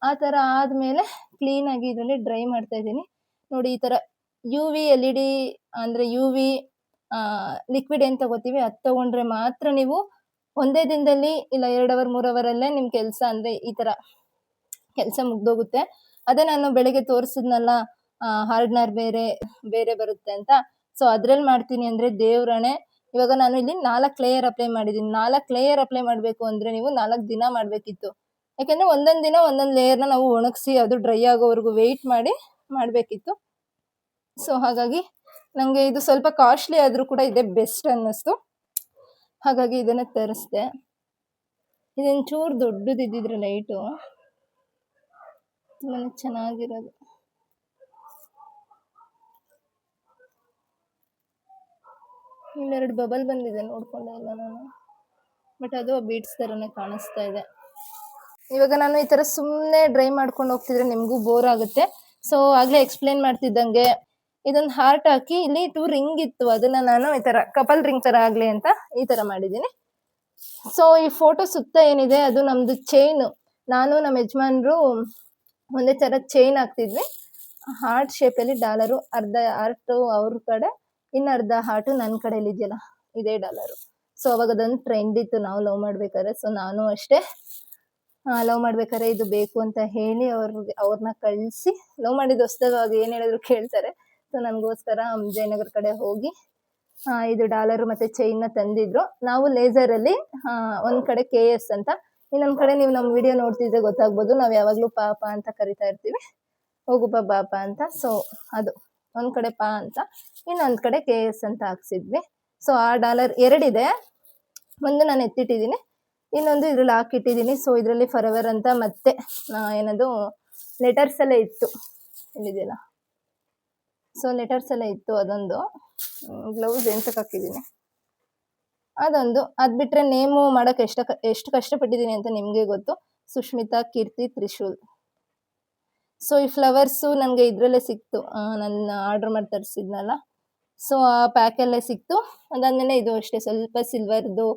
ಆ ತರ ಆದ್ಮೇಲೆ ಕ್ಲೀನ್ ಆಗಿ ಇದರಲ್ಲಿ ಡ್ರೈ ಮಾಡ್ತಾ ಇದ್ದೀನಿ. ನೋಡಿ, ಈ ತರ UV LED ಅಂದ್ರೆ UV ಲಿಕ್ವಿಡ್ ಏನ್ ತಗೋತೀವಿ ಅದ್ ತಗೊಂಡ್ರೆ ಮಾತ್ರ ನೀವು ಒಂದೇ ದಿನದಲ್ಲಿ ಇಲ್ಲ 2 ಅವರ್ 3 ಅವರಲ್ಲೇ ನಿಮ್ ಕೆಲಸ ಅಂದ್ರೆ ಈ ತರ ಕೆಲಸ ಮುಗ್ದೋಗುತ್ತೆ. ಅದೇ ನಾನು ಬೆಳಗ್ಗೆ ತೋರಿಸಿದ್ನಲ್ಲ ಹಾರ್ಡ್ನರ್ ಬೇರೆ ಬರುತ್ತೆ ಅಂತ, ಸೊ ಅದ್ರಲ್ಲಿ ಮಾಡ್ತೀನಿ ಅಂದ್ರೆ ದೇವ್ರಣೆ. ಇವಾಗ ನಾನು ಇಲ್ಲಿ 4 ಲೇಯರ್ ಅಪ್ಲೈ ಮಾಡಿದೀನಿ. 4 ಲೇಯರ್ ಅಪ್ಲೈ ಮಾಡ್ಬೇಕು ಅಂದ್ರೆ ನೀವು 4 ದಿನ ಮಾಡ್ಬೇಕಿತ್ತು. ಯಾಕಂದ್ರೆ ಒಂದೊಂದ್ ದಿನ ಒಂದೊಂದ್ ಲೇಯರ್ನ ನಾವು ಒಣಗಿಸಿ ಅದು ಡ್ರೈ ಆಗೋವರೆಗೂ ವೆಯ್ಟ್ ಮಾಡಿ ಮಾಡ್ಬೇಕಿತ್ತು. ಸೊ ಹಾಗಾಗಿ ನಂಗೆ ಇದು ಸ್ವಲ್ಪ ಕಾಸ್ಟ್ಲಿ ಆದ್ರೂ ಕೂಡ ಇದೆ ಬೆಸ್ಟ್ ಅನ್ನಿಸ್ತು, ಹಾಗಾಗಿ ಇದನ್ನ ತರಿಸ್ದೆ. ಇದೊಂದ್ ಚೂರು ದೊಡ್ಡದಿದ್ದಿದ್ರೆ ಲೈಟು ತುಂಬಾನೇ ಚೆನ್ನಾಗಿರೋದು. ಇನ್ನೆರಡು ಬಬಲ್ ಬಂದಿದೆ, ನೋಡ್ಕೊಂಡೆ ಇಲ್ಲ ನಾನು, ಬಟ್ ಅದು ಬೀಡ್ಸ್ ತರನೇ ಕಾಣಿಸ್ತಾ ಇದೆ. ಇವಾಗ ನಾನು ಈ ತರ ಸುಮ್ಮನೆ ಡ್ರೈ ಮಾಡ್ಕೊಂಡು ಹೋಗ್ತಿದ್ರೆ ನಿಮ್ಗೂ ಬೋರ್ ಆಗುತ್ತೆ. ಸೊ ಆಗ್ಲೇ ಎಕ್ಸ್ಪ್ಲೇನ್ ಮಾಡ್ತಿದ್ದಂಗೆ ಇದೊಂದು ಹಾರ್ಟ್ ಹಾಕಿ ಇಲ್ಲಿ 2 ರಿಂಗ್ ಇತ್ತು, ಅದನ್ನ ನಾನು ಈ ತರ ಕಪಲ್ ರಿಂಗ್ ತರ ಆಗ್ಲಿ ಅಂತ ಈ ತರ ಮಾಡಿದೀನಿ. ಸೊ ಈ ಫೋಟೋ ಸುತ್ತ ಏನಿದೆ ಅದು ನಮ್ದು ಚೈನ್. ನಾನು ನಮ್ಮ ಯಜಮಾನ್ರು ಒಂದೇ ತರ ಚೈನ್ ಹಾಕ್ತಿದ್ವಿ, ಹಾರ್ಟ್ ಶೇಪ್ ಅಲ್ಲಿ ಡಾಲರು, ಅರ್ಧ ಹಾರ್ಟ್ ಅವ್ರ ಕಡೆ, ಇನ್ನರ್ಧ ಹಾರ್ಟ್ ನನ್ನ ಕಡೆಯಲ್ಲಿ ಇದೆಯಲ್ಲ ಇದೇ ಡಾಲರು. ಸೊ ಅವಾಗ ಅದೊಂದು ಟ್ರೆಂಡ್ ಇತ್ತು ನಾವು ಲವ್ ಮಾಡ್ಬೇಕಾದ್ರೆ. ಸೊ ನಾನು ಅಷ್ಟೇ ಲವ್ ಮಾಡ್ಬೇಕಾದ್ರೆ ಇದು ಬೇಕು ಅಂತ ಹೇಳಿ ಅವ್ರನ್ನ ಕಳಿಸಿ ಲವ್ ಮಾಡಿದ ಹೊಸ್ದಾಗ ಅದು ಏನ್ ಹೇಳಿದ್ರು ಕೇಳ್ತಾರೆ. ಸೊ ನನಗೋಸ್ಕರ ಜಯನಗರ ಕಡೆ ಹೋಗಿ ಇದು ಡಾಲರ್ ಮತ್ತೆ ಚೈನ್ ನ ತಂದಿದ್ರು. ನಾವು ಲೇಸರ್ ಅಲ್ಲಿ ಒಂದ್ ಕಡೆ KS ಅಂತ, ಇನ್ನೊಂದ್ ಕಡೆ ನೀವು ನಮ್ ವಿಡಿಯೋ ನೋಡ್ತಿದ್ರೆ ಗೊತ್ತಾಗ್ಬೋದು, ನಾವ್ ಯಾವಾಗ್ಲೂ ಪಾಪ ಅಂತ ಕರಿತಾ ಇರ್ತೀವಿ, ಹೋಗು ಪಾಪ ಅಂತ. ಸೊ ಅದು ಒಂದ್ ಕಡೆ ಪಾ ಅಂತ, ಇನ್ನೊಂದ್ ಕಡೆ KS ಅಂತ ಹಾಕ್ಸಿದ್ವಿ. ಸೊ ಆ ಡಾಲರ್ 2 ಇದೆ, ಒಂದು ನಾನು ಎತ್ತಿಟ್ಟಿದ್ದೀನಿ, ಇನ್ನೊಂದು ಇದ್ರಲ್ಲಿ ಹಾಕಿಟ್ಟಿದ್ದೀನಿ. ಸೊ ಇದ್ರಲ್ಲಿ ಫಾರೆವರ್ ಅಂತ ಮತ್ತೆ ಏನದು ಲೆಟರ್ಸ್ ಎಲ್ಲ ಇತ್ತು, ಇಲ್ಲಿದೆಯಲ್ಲ. ಸೊ ಲೆಟರ್ಸ್ ಎಲ್ಲ ಇತ್ತು, ಅದೊಂದು ಗ್ಲೌಸ್ ಎಂತಕ್ಕೆ ಹಾಕಿದ್ದೀನಿ ಅದೊಂದು. ಅದ್ ಬಿಟ್ರೆ ನೇಮು ಮಾಡಕ್ ಎಷ್ಟು ಕಷ್ಟಪಟ್ಟಿದ್ದೀನಿ ಅಂತ ನಿಮ್ಗೆ ಗೊತ್ತು, ಸುಷ್ಮಿತಾ ಕೀರ್ತಿ ತ್ರಿಶೂಲ್. ಸೊ ಈ ಫ್ಲವರ್ಸು ನನಗೆ ಇದ್ರಲ್ಲೇ ಸಿಕ್ತು, ನನ್ನ ಆರ್ಡರ್ ಮಾಡಿ ತರಿಸಿದ್ನಲ್ಲ. ಸೊ ಆ ಪ್ಯಾಕಲ್ಲೇ ಸಿಕ್ತು. ಅದಾದ್ಮೇಲೆ ಇದು ಅಷ್ಟೇ ಸ್ವಲ್ಪ ಸಿಲ್ವರ್ದು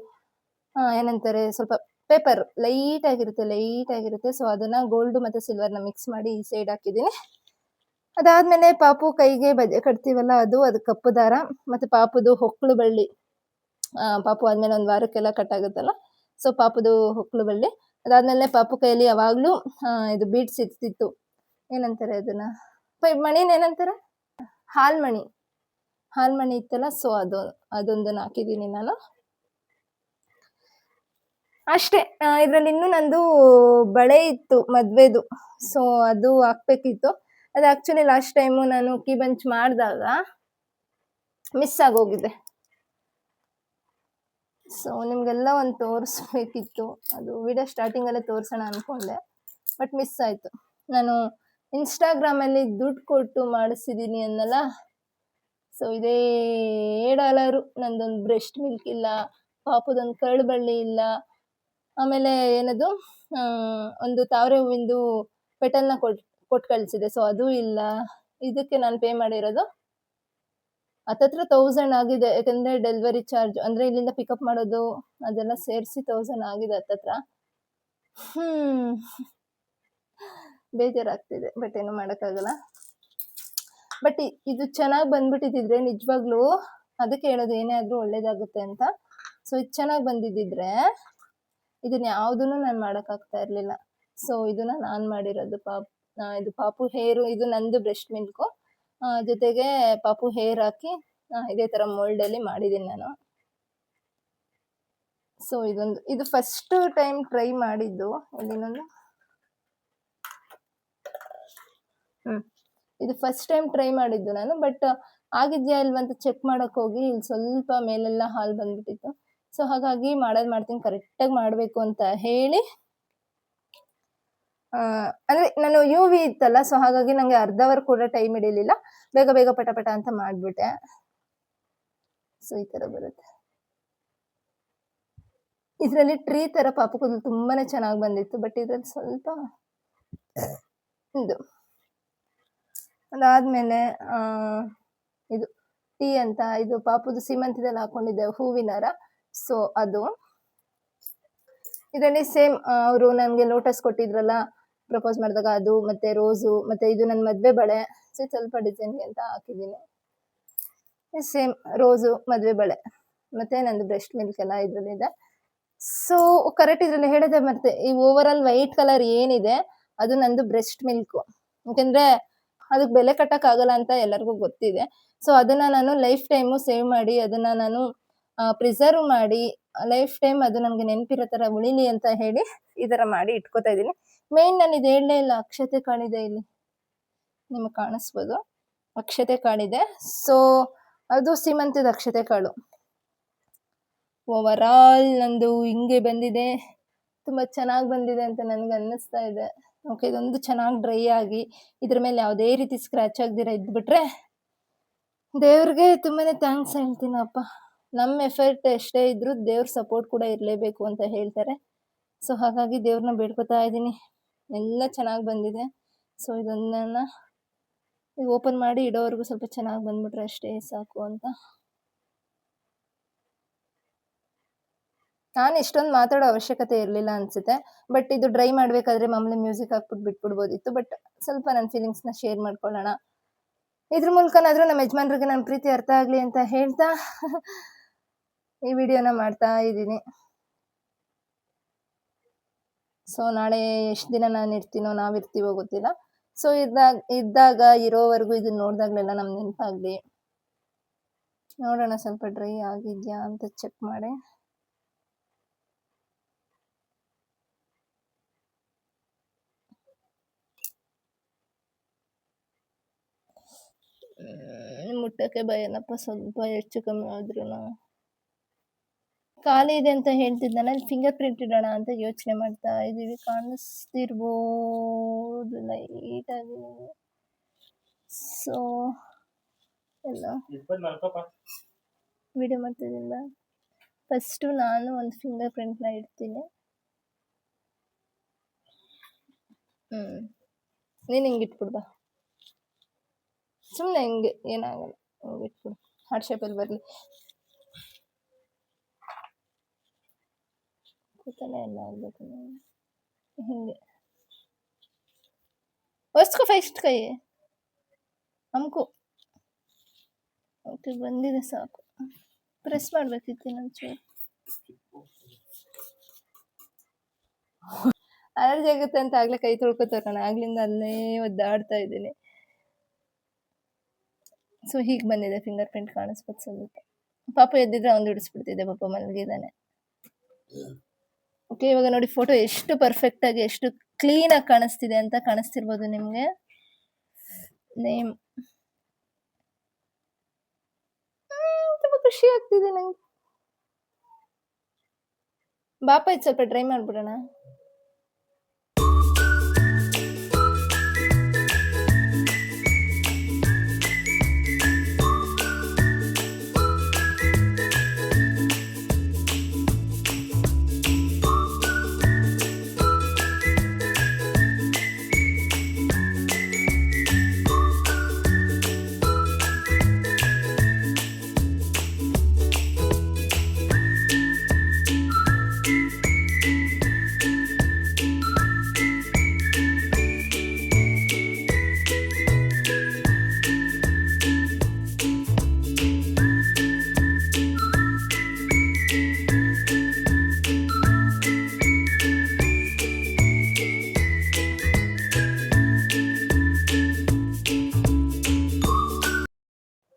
ಏನಂತಾರೆ ಸ್ವಲ್ಪ ಪೇಪರ್ ಲೈಟ್ ಆಗಿರುತ್ತೆ. ಸೊ ಅದನ್ನ ಗೋಲ್ಡ್ ಮತ್ತೆ ಸಿಲ್ವರ್ನ ಮಿಕ್ಸ್ ಮಾಡಿ ಈ ಸೈಡ್ ಹಾಕಿದ್ದೀನಿ. ಅದಾದ್ಮೇಲೆ ಪಾಪು ಕೈಗೆ ಬಜೆ ಕಟ್ತೀವಲ್ಲ ಅದು ಕಪ್ಪು ದಾರ, ಮತ್ತೆ ಪಾಪುದು ಹೊಕ್ಳು ಬಳ್ಳಿ. ಪಾಪು ಆದ್ಮೇಲೆ 1 ವಾರಕ್ಕೆಲ್ಲ ಕಟ್ ಆಗುತ್ತಲ್ಲ, ಸೊ ಪಾಪುದು ಹೊಕ್ಳು ಬಳ್ಳಿ ಅದಾದ್ಮೇಲೆ ಪಾಪು ಕೈಯಲ್ಲಿ ಯಾವಾಗ್ಲೂ ಇದು ಬೀಡ್ಸ್ ಇರ್ತಿತ್ತು. ಏನಂತಾರೆ ಅದನ್ನ, ಮಣಿನ ಏನಂತಾರೆ, ಹಾಲ್ಮಣಿ ಇತ್ತಲ್ಲ. ಸೊ ಅದೊಂದನ್ನ ಹಾಕಿದೀನಿ ನಾನು ಅಷ್ಟೇ. ಇದ್ರಲ್ಲಿ ಇನ್ನೂ ನಂದು ಬಳೆ ಇತ್ತು ಮದ್ವೆದು, ಸೊ ಅದು ಹಾಕ್ಬೇಕಿತ್ತು. ಅದು ಆಕ್ಚುಲಿ ಲಾಸ್ಟ್ ಟೈಮು ನಾನು ಕೀ ಬಂಚ್ ಮಾಡಿದಾಗ ಮಿಸ್ ಆಗೋಗಿದೆ. ಸೊ ನಿಮ್ಗೆಲ್ಲ ಒಂದು ತೋರಿಸ್ಬೇಕಿತ್ತು, ಅದು ವಿಡಿಯೋ ಸ್ಟಾರ್ಟಿಂಗ್ ಅಲ್ಲೇ ತೋರ್ಸೋಣ ಅನ್ಕೊಂಡೆ, ಬಟ್ ಮಿಸ್ ಆಯ್ತು. ನಾನು ಇನ್ಸ್ಟಾಗ್ರಾಮಲ್ಲಿ ದುಡ್ಡು ಕೊಟ್ಟು ಮಾಡಿಸಿದೀನಿ ಅನ್ನಲ್ಲ. ಸೊ ಇದೇ $1 ನಂದೊಂದು ಬ್ರೆಸ್ಟ್ ಮಿಲ್ಕ್ ಇಲ್ಲ, ಪಾಪದೊಂದು ಕರಳು ಬಳ್ಳಿ ಇಲ್ಲ, ಆಮೇಲೆ ಏನದು ಒಂದು ತಾವರೆ ಹೂವಿಂದು ಪೆಟಲ್ನ ಕೊಟ್ಟು ಕಳಿಸಿದೆ, ಸೊ ಅದು ಇಲ್ಲ. ಇದಕ್ಕೆ ನಾನು ಪೇ ಮಾಡಿರೋದು ಹತ್ತತ್ರ 1000 ಆಗಿದೆ. ಯಾಕಂದ್ರೆ ಡೆಲಿವರಿ ಚಾರ್ಜ್ ಅಂದ್ರೆ ಇಲ್ಲಿಂದ ಪಿಕಪ್ ಮಾಡೋದು ಅದೆಲ್ಲ ಸೇರಿಸಿ 1000 ಆಗಿದೆ ಹತ್ತತ್ರ. ಬೇಜಾರಾಗ್ತಿದೆ, ಬಟ್ ಏನು ಮಾಡೋಕ್ಕಾಗಲ್ಲ. ಬಟ್ ಇದು ಚೆನ್ನಾಗಿ ಬಂದ್ಬಿಟ್ಟಿದ್ರೆ ನಿಜವಾಗ್ಲೂ ಅದಕ್ಕೆ ಹೇಳೋದು, ಏನೇ ಆದ್ರೂ ಒಳ್ಳೇದಾಗುತ್ತೆ ಅಂತ. ಸೊ ಇದು ಚೆನ್ನಾಗಿ ಬಂದಿದ್ದಿದ್ರೆ ಇದನ್ನ ಯಾವುದನ್ನು ನಾನು ಮಾಡೋಕ್ಕಾಗ್ತಾ ಇರಲಿಲ್ಲ. ಸೊ ಇದನ್ನ ನಾನು ಮಾಡಿರೋದು ಇದು ಪಾಪು ಹೇರು, ಇದು ನಂದು ಬ್ರೆಸ್ಟ್ ಮಿಲ್ಕು, ಜೊತೆಗೆ ಪಾಪು ಹೇರ್ ಹಾಕಿ ಇದೇ ಥರ ಮೋಲ್ಡಲ್ಲಿ ಮಾಡಿದ್ದೀನಿ ನಾನು. ಸೊ ಇದು ಫಸ್ಟ್ ಟೈಮ್ ಟ್ರೈ ಮಾಡಿದ್ದು. ಇದು ಫಸ್ಟ್ ಟೈಮ್ ಟ್ರೈ ಮಾಡಿದ್ದು ನಾನು, ಬಟ್ ಆಗಿದ್ಯಾ ಇಲ್ವಾ ಅಂತ ಚೆಕ್ ಮಾಡೋಕೆ ಹೋಗಿ ಇಲ್ಲಿ ಸ್ವಲ್ಪ ಮೇಲೆಲ್ಲ ಹಾಲು ಬಂದ್ಬಿಟ್ಟಿತ್ತು. ಸೊ ಹಾಗಾಗಿ ಮಾಡ್ತೀನಿ, ಕರೆಕ್ಟಾಗಿ ಮಾಡಬೇಕು ಅಂತ ಹೇಳಿ, ಅಂದರೆ ನಾನು UV ಇತ್ತಲ್ಲ, ಸೊ ಹಾಗಾಗಿ ನನಗೆ ಅರ್ಧ ಅವರ್ ಕೂಡ ಟೈಮ್ ಹಿಡಿಲಿಲ್ಲ, ಬೇಗ ಪಟ ಅಂತ ಮಾಡಿಬಿಟ್ಟೆ. ಸೊ ಈ ಥರ ಬರುತ್ತೆ. ಇದರಲ್ಲಿ ಟ್ರೀ ಥರ ಪಾಪು ಕೂದಲು ತುಂಬಾನೇ ಚೆನ್ನಾಗಿ ಬಂದಿತ್ತು, ಬಟ್ ಇದ್ರಲ್ಲಿ ಸ್ವಲ್ಪ ಇದು. ಅದಾದ್ಮೇಲೆ ಇದು ಟೀ ಅಂತ, ಇದು ಪಾಪುದು ಸೀಮಂತದಲ್ಲಿ ಹಾಕೊಂಡಿದ್ದೆ ಹೂವಿನಾರ. ಸೊ ಅದು ಇದರಲ್ಲಿ ಸೇಮ್ ಅವರು ನನಗೆ ಲೋಟಸ್ ಕೊಟ್ಟಿದ್ರಲ್ಲ ಪ್ರಪೋಸ್ ಮಾಡಿದಾಗ, ಅದು ಮತ್ತೆ ರೋಸು, ಮತ್ತೆ ಇದು ನನ್ನ ಮದುವೆ ಬಳೆ. ಸೊ ಸ್ವಲ್ಪ ಡಿಸೈನ್ಗೆ ಅಂತ ಹಾಕಿದ್ದೀನಿ. ಸೇಮ್ ರೋಸು, ಮದುವೆ ಬಳೆ, ಮತ್ತೆ ನಂದು ಬ್ರೆಸ್ಟ್ ಮಿಲ್ಕ್ ಎಲ್ಲ ಇದರಲ್ಲಿದೆ. ಸೊ ಕರೆಕ್ಟ್ ಇದರಲ್ಲಿ ಹೇಳಿದೆ ಮತ್ತೆ, ಈ ಓವರ್ ಆಲ್ ವೈಟ್ ಕಲರ್ ಏನಿದೆ ಅದು ನಂದು ಬ್ರೆಸ್ಟ್ ಮಿಲ್ಕು. ಯಾಕೆಂದ್ರೆ ಅದಕ್ಕೆ ಬೆಲೆ ಕಟ್ಟಕ್ಕಾಗಲ್ಲ ಅಂತ ಎಲ್ಲರಿಗೂ ಗೊತ್ತಿದೆ. ಸೊ ಅದನ್ನ ನಾನು ಲೈಫ್ ಟೈಮು ಸೇವ್ ಮಾಡಿ, ಅದನ್ನ ನಾನು ಪ್ರಿಸರ್ವ್ ಮಾಡಿ ಲೈಫ್ ಟೈಮ್ ಅದು ನನಗೆ ನೆನಪಿರೋ ಥರ ಉಳಿಲಿ ಅಂತ ಹೇಳಿ ಈ ಥರ ಮಾಡಿ ಇಟ್ಕೋತಾ ಇದ್ದೀನಿ. ಮೇನ್ ನಾನು ಇದು ಹೇಳಲೇ ಇಲ್ಲ, ಅಕ್ಷತೆ ಕಾಳಿದೆ, ಇಲ್ಲಿ ನಿಮಗೆ ಕಾಣಿಸ್ಬೋದು, ಅಕ್ಷತೆ ಕಾಳಿದೆ. ಸೊ ಅದು ಸೀಮಂತದ ಅಕ್ಷತೆ ಕಾಳು. ಓವರ್ ಆಲ್ ನಂದು ಹಿಂಗೆ ಬಂದಿದೆ, ತುಂಬ ಚೆನ್ನಾಗಿ ಬಂದಿದೆ ಅಂತ ನನಗೆ ಅನ್ನಿಸ್ತಾ ಇದೆ. ಓಕೆ, ಇದೊಂದು ಚೆನ್ನಾಗಿ ಡ್ರೈ ಆಗಿ ಇದ್ರ ಮೇಲೆ ಯಾವುದೇ ರೀತಿ ಸ್ಕ್ರ್ಯಾಚ್ ಆಗದಿರ ಇದ್ಬಿಟ್ರೆ ದೇವ್ರಿಗೆ ತುಂಬಾ ಥ್ಯಾಂಕ್ಸ್ ಹೇಳ್ತೀನಪ್ಪ. ನಮ್ಮ ಎಫರ್ಟ್ ಎಷ್ಟೇ ಇದ್ರೂ ದೇವ್ರ ಸಪೋರ್ಟ್ ಕೂಡ ಇರಲೇಬೇಕು ಅಂತ ಹೇಳ್ತಾರೆ. ಸೊ ಹಾಗಾಗಿ ದೇವ್ರನ್ನ ಬೇಡ್ಕೊತಾ ಇದ್ದೀನಿ, ಎಲ್ಲ ಚೆನ್ನಾಗಿ ಬಂದಿದೆ. ಸೊ ಇದನ್ನ ಓಪನ್ ಮಾಡಿ ಇಡೋವರೆಗೂ ಸ್ವಲ್ಪ ಚೆನ್ನಾಗಿ ಬಂದ್ಬಿಟ್ರೆ ಅಷ್ಟೇ ಸಾಕು ಅಂತ. ನಾನು ಇಷ್ಟೊಂದು ಮಾತಾಡೋ ಅವಶ್ಯಕತೆ ಇರಲಿಲ್ಲ ಅನ್ಸುತ್ತೆ, ಬಟ್ ಇದು ಡ್ರೈ ಮಾಡಬೇಕಾದ್ರೆ ಮಾಮೂಲಿ ಮ್ಯೂಸಿಕ್ ಹಾಕ್ಬಿಟ್ಟು ಬಿಟ್ಬಿಡ್ಬೋದಿತ್ತು. ಬಟ್ ಸ್ವಲ್ಪ ನನ್ನ ಫೀಲಿಂಗ್ಸ್ನ ಶೇರ್ ಮಾಡ್ಕೊಳ್ಳೋಣ, ಇದ್ರ ಮೂಲಕನಾದ್ರೂ ನಮ್ಮ ಯಜಮಾನ್ರಿಗೆ ನನ್ನ ಪ್ರೀತಿ ಅರ್ಥ ಆಗಲಿ ಅಂತ ಹೇಳ್ತಾ ಈ ವಿಡಿಯೋನ ಮಾಡ್ತಾ ಇದ್ದೀನಿ. ಸೊ ನಾಳೆ ಎಷ್ಟು ದಿನ ನಾನು ಇರ್ತೀನೋ ನಾವಿರ್ತೀವೋ ಗೊತ್ತಿಲ್ಲ. ಸೊ ಇದ್ದಾಗ ಇರೋವರೆಗೂ ಇದನ್ನ ನೋಡಿದಾಗಲೆಲ್ಲ ನಮ್ಗೆ ನೆನಪಾಗಲಿ. ನೋಡೋಣ ಸ್ವಲ್ಪ ಡ್ರೈ ಆಗಿದ್ಯಾ ಅಂತ ಚೆಕ್ ಮಾಡಿ. ಮುಟ್ಟಕ್ಕೆ ಭಯನಪ್ಪ, ಸ್ವಲ್ಪ ಹೆಚ್ಚು ಕಮ್ಮಿ ಆದ್ರೂ. ಖಾಲಿ ಇದೆ ಅಂತ ಹೇಳ್ತಿದ್ದಾನೆ, ಫಿಂಗರ್ ಪ್ರಿಂಟ್ ಇಡೋಣ ಅಂತ ಯೋಚನೆ ಮಾಡ್ತಾ ಇದ್ದೀವಿ. ಕಾಣಿಸ್ತಿರ್ಬೋದು ಲೈಟಾಗಿ. ಸೊ ಎಲ್ಲ ವಿಡಿಯೋ ಮಾಡ್ತಿದ್ದಿಲ್ಲ. ಫಸ್ಟು ನಾನು ಒಂದು ಫಿಂಗರ್ ಪ್ರಿಂಟ್ನ ಇಡ್ತೀನಿ. ನೀನು ಹಿಂಗೆ ಇಟ್ಬಿಡ್ಬಾ, ಸುಮ್ಮನೆ ಹಿಂಗೆ ಏನಾಗಲ್ಲ, ಹಿಂಗೆ ಇಟ್ಬಿಡು, ಹಾರ್ಟ್ ಶೇಪಲ್ಲಿ ಬರಲಿ. ಕೂತಲೇ ಎಲ್ಲ ಆಗಬೇಕು ಹಿಂಗೆ. ಹೊಸ್ಕೋ ಫಸ್ಟ್ ಕೈ ಹಮ್ಕು. ಓಕೆ, ಬಂದಿದೆ ಸಾಕು. ಪ್ರೆಸ್ ಮಾಡಬೇಕಿತ್ತು ಇನ್ನೊಂಚೂರು. ಅಲರ್ಜಿ ಆಗುತ್ತೆ ಅಂತ ಆಗ್ಲೇ ಕೈ ತೊಳ್ಕೊತಾರೆ, ನಾನು ಆಗ್ಲಿಂದ ಅಲ್ಲೇ ಒದ್ದಾಡ್ತಾ ಇದ್ದೀನಿ. ಸೊ ಹೀಗೆ ಬಂದಿದೆ ಫಿಂಗರ್ ಪ್ರಿಂಟ್ ಕಾಣಿಸ್ಬೋದು ಸದ್ಯಕ್ಕೆ. ಪಾಪ ಎದ್ದಿದ್ರೆ ಅವ್ನು ಹಿಡಿಸ್ಬಿಡ್ತಿದ್ದೆ, ಪಾಪ ಮಲಗಿದ್ದಾನೆ. ಓಕೆ, ಇವಾಗ ನೋಡಿ ಫೋಟೋ ಎಷ್ಟು ಪರ್ಫೆಕ್ಟ್ ಆಗಿ ಎಷ್ಟು ಕ್ಲೀನ್ ಆಗಿ ಕಾಣಿಸ್ತಿದೆ ಅಂತ ಕಾಣಿಸ್ತಿರ್ಬೋದು ನಿಮ್ಗೆ. ನೇಮ್ ತುಂಬಾ ಖುಷಿ ಆಗ್ತಿದೆ ನಂಗೆ. ಬಾಪ ಇದು ಸ್ವಲ್ಪ ಟ್ರೈ ಮಾಡ್ಬಿಡೋಣ.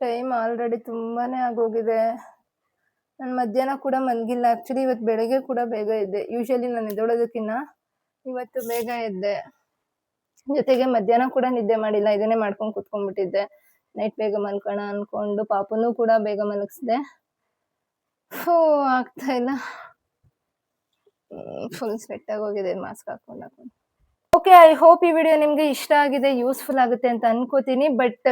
ಟೈಮ್ ಆಲ್ರೆಡಿ ತುಂಬಾನೇ ಆಗೋಗಿದೆ. ನಾನು ಮಧ್ಯಾಹ್ನ ಕೂಡ ಮಲಗಿಲ್ಲ. ಆ್ಯಕ್ಚುಲಿ ಇವತ್ತು ಬೆಳಗ್ಗೆ ಕೂಡ ಬೇಗ ಎದ್ದೆ. ಯೂಶಲಿ ನಾನು ಎದ್ದೋಳೋದಕ್ಕಿಂತ ಇವತ್ತು ಬೇಗ ಎದ್ದೆ. ಜೊತೆಗೆ ಮಧ್ಯಾಹ್ನ ಕೂಡ ನಿದ್ದೆ ಮಾಡಿಲ್ಲ, ಇದನ್ನೇ ಮಾಡ್ಕೊಂಡು ಕುತ್ಕೊಂಡ್ಬಿಟ್ಟಿದ್ದೆ. ನೈಟ್ ಬೇಗ ಮಲ್ಕೋಣ ಅನ್ಕೊಂಡು ಪಾಪನೂ ಕೂಡ ಬೇಗ ಮಲಗಿಸ್ದೆ. ಆಗ್ತಾ ಇಲ್ಲ, ಫುಲ್ ಸ್ವೆಟ್ ಆಗೋಗಿದೆ ಮಾಸ್ಕ್ ಹಾಕೊಂಡು. ಓಕೆ, ಐ ಹೋಪ್ ಈ ವಿಡಿಯೋ ನಿಮ್ಗೆ ಇಷ್ಟ ಆಗಿದೆ, ಯೂಸ್ಫುಲ್ ಆಗುತ್ತೆ ಅಂತ ಅನ್ಕೋತೀನಿ. ಬಟ್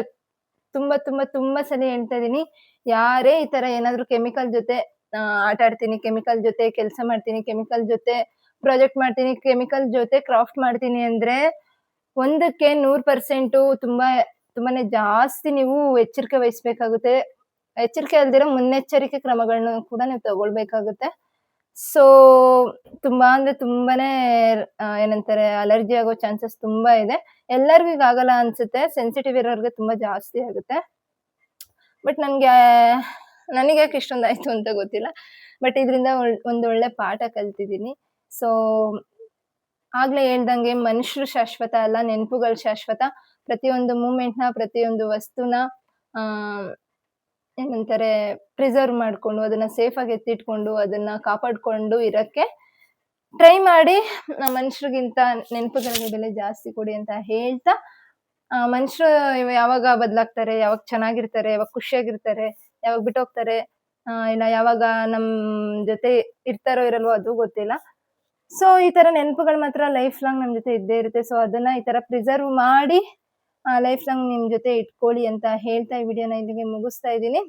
ತುಂಬಾ ಸಲ ಹೇಳ್ತಾ ಇದೀನಿ, ಯಾರೇ ಈ ತರ ಏನಾದ್ರು ಕೆಮಿಕಲ್ ಜೊತೆ ಆಟ ಆಡ್ತೀನಿ, ಕೆಮಿಕಲ್ ಜೊತೆ ಕೆಲಸ ಮಾಡ್ತೀನಿ, ಕೆಮಿಕಲ್ ಜೊತೆ ಪ್ರಾಜೆಕ್ಟ್ ಮಾಡ್ತೀನಿ, ಕೆಮಿಕಲ್ ಜೊತೆ ಕ್ರಾಫ್ಟ್ ಮಾಡ್ತೀನಿ ಅಂದ್ರೆ 100ಕ್ಕೆ 100% ತುಂಬಾನೇ ಜಾಸ್ತಿ ನೀವು ಎಚ್ಚರಿಕೆ ವಹಿಸ್ಬೇಕಾಗುತ್ತೆ. ಎಚ್ಚರಿಕೆ ಅಲ್ದಿರೋ ಮುನ್ನೆಚ್ಚರಿಕೆ ಕ್ರಮಗಳನ್ನ ಕೂಡ ನೀವು ತಗೊಳ್ಬೇಕಾಗುತ್ತೆ. ಸೊ ತುಂಬಾನೇ ಏನಂತಾರೆ, ಅಲರ್ಜಿ ಆಗೋ ಚಾನ್ಸಸ್ ತುಂಬಾ ಇದೆ. ಎಲ್ಲರಿಗೂ ಈಗ ಆಗಲ್ಲ ಅನ್ಸುತ್ತೆ, ಸೆನ್ಸಿಟಿವ್ ಇರೋರ್ಗೆ ತುಂಬಾ ಜಾಸ್ತಿ ಆಗುತ್ತೆ. ಬಟ್ ನನಗೆ ಯಾಕೆ ಇಷ್ಟೊಂದು ಆಯ್ತು ಅಂತ ಗೊತ್ತಿಲ್ಲ. ಬಟ್ ಇದರಿಂದ ಒಂದೊಳ್ಳೆ ಪಾಠ ಕಲ್ತಿದ್ದೀನಿ. ಸೊ ಆಗ್ಲೇ ಹೇಳ್ದಂಗೆ ಮನುಷ್ಯರು ಶಾಶ್ವತ ಅಲ್ಲ, ನೆನಪುಗಳು ಶಾಶ್ವತ. ಪ್ರತಿಯೊಂದು ಮೂಮೆಂಟ್ನ, ಪ್ರತಿಯೊಂದು ವಸ್ತುನ ಏನಂತಾರೆ ಪ್ರಿಸರ್ವ್ ಮಾಡ್ಕೊಂಡು, ಅದನ್ನ ಸೇಫ್ ಆಗಿ ಎತ್ತಿಟ್ಕೊಂಡು, ಅದನ್ನ ಕಾಪಾಡ್ಕೊಂಡು ಇರಕ್ಕೆ ಟ್ರೈ ಮಾಡಿ. ಮನುಷ್ಯರಿಗಿಂತ ನೆನಪುಗಳಿಗೆ ಬೆಲೆ ಜಾಸ್ತಿ ಕೊಡಿ ಅಂತ ಹೇಳ್ತಾ, ಮನುಷ್ಯರು ಯಾವಾಗ ಬದಲಾಗ್ತಾರೆ, ಯಾವಾಗ ಚೆನ್ನಾಗಿರ್ತಾರೆ, ಯಾವಾಗ ಖುಷಿಯಾಗಿರ್ತಾರೆ, ಯಾವಾಗ ಬಿಟ್ಟೋಗ್ತಾರೆ, ಇಲ್ಲ ಯಾವಾಗ ನಮ್ ಜೊತೆ ಇರ್ತಾರೋ ಇರಲ್ವೋ ಅದು ಗೊತ್ತಿಲ್ಲ. ಸೊ ಈ ತರ ನೆನಪುಗಳು ಮಾತ್ರ ಲೈಫ್ ಲಾಂಗ್ ನಮ್ ಜೊತೆ ಇದ್ದೇ ಇರುತ್ತೆ. ಸೊ ಅದನ್ನ ಈ ತರ ಪ್ರಿಸರ್ವ್ ಮಾಡಿ ಲೈಫ್ ಲಾಂಗ್ ನಿಮ್ ಜೊತೆ ಇಟ್ಕೊಳ್ಳಿ ಅಂತ ಹೇಳ್ತಾ ಈ ವಿಡಿಯೋನ ಇಲ್ಲಿಗೆ ಮುಗಿಸ್ತಾ ಇದ್ದೀನಿ.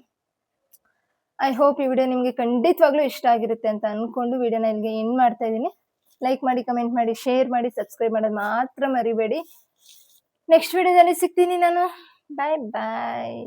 ಐ ಹೋಪ್ ಈ ವಿಡಿಯೋ ನಿಮ್ಗೆ ಖಂಡಿತವಾಗ್ಲೂ ಇಷ್ಟ ಆಗಿರುತ್ತೆ ಅಂತ ಅನ್ಕೊಂಡು ವಿಡಿಯೋನ ಇಲ್ಲಿಗೆ ಎಂಡ್ ಮಾಡ್ತಾ ಇದ್ದೀನಿ. ಲೈಕ್ ಮಾಡಿ, ಕಮೆಂಟ್ ಮಾಡಿ, ಶೇರ್ ಮಾಡಿ, ಸಬ್ಸ್ಕ್ರೈಬ್ ಮಾಡೋದು ಮಾತ್ರ ಮರಿಬೇಡಿ. ನೆಕ್ಸ್ಟ್ ವಿಡಿಯೋದಲ್ಲಿ ಸಿಗ್ತೀನಿ ನಾನು. ಬಾಯ್ ಬಾಯ್.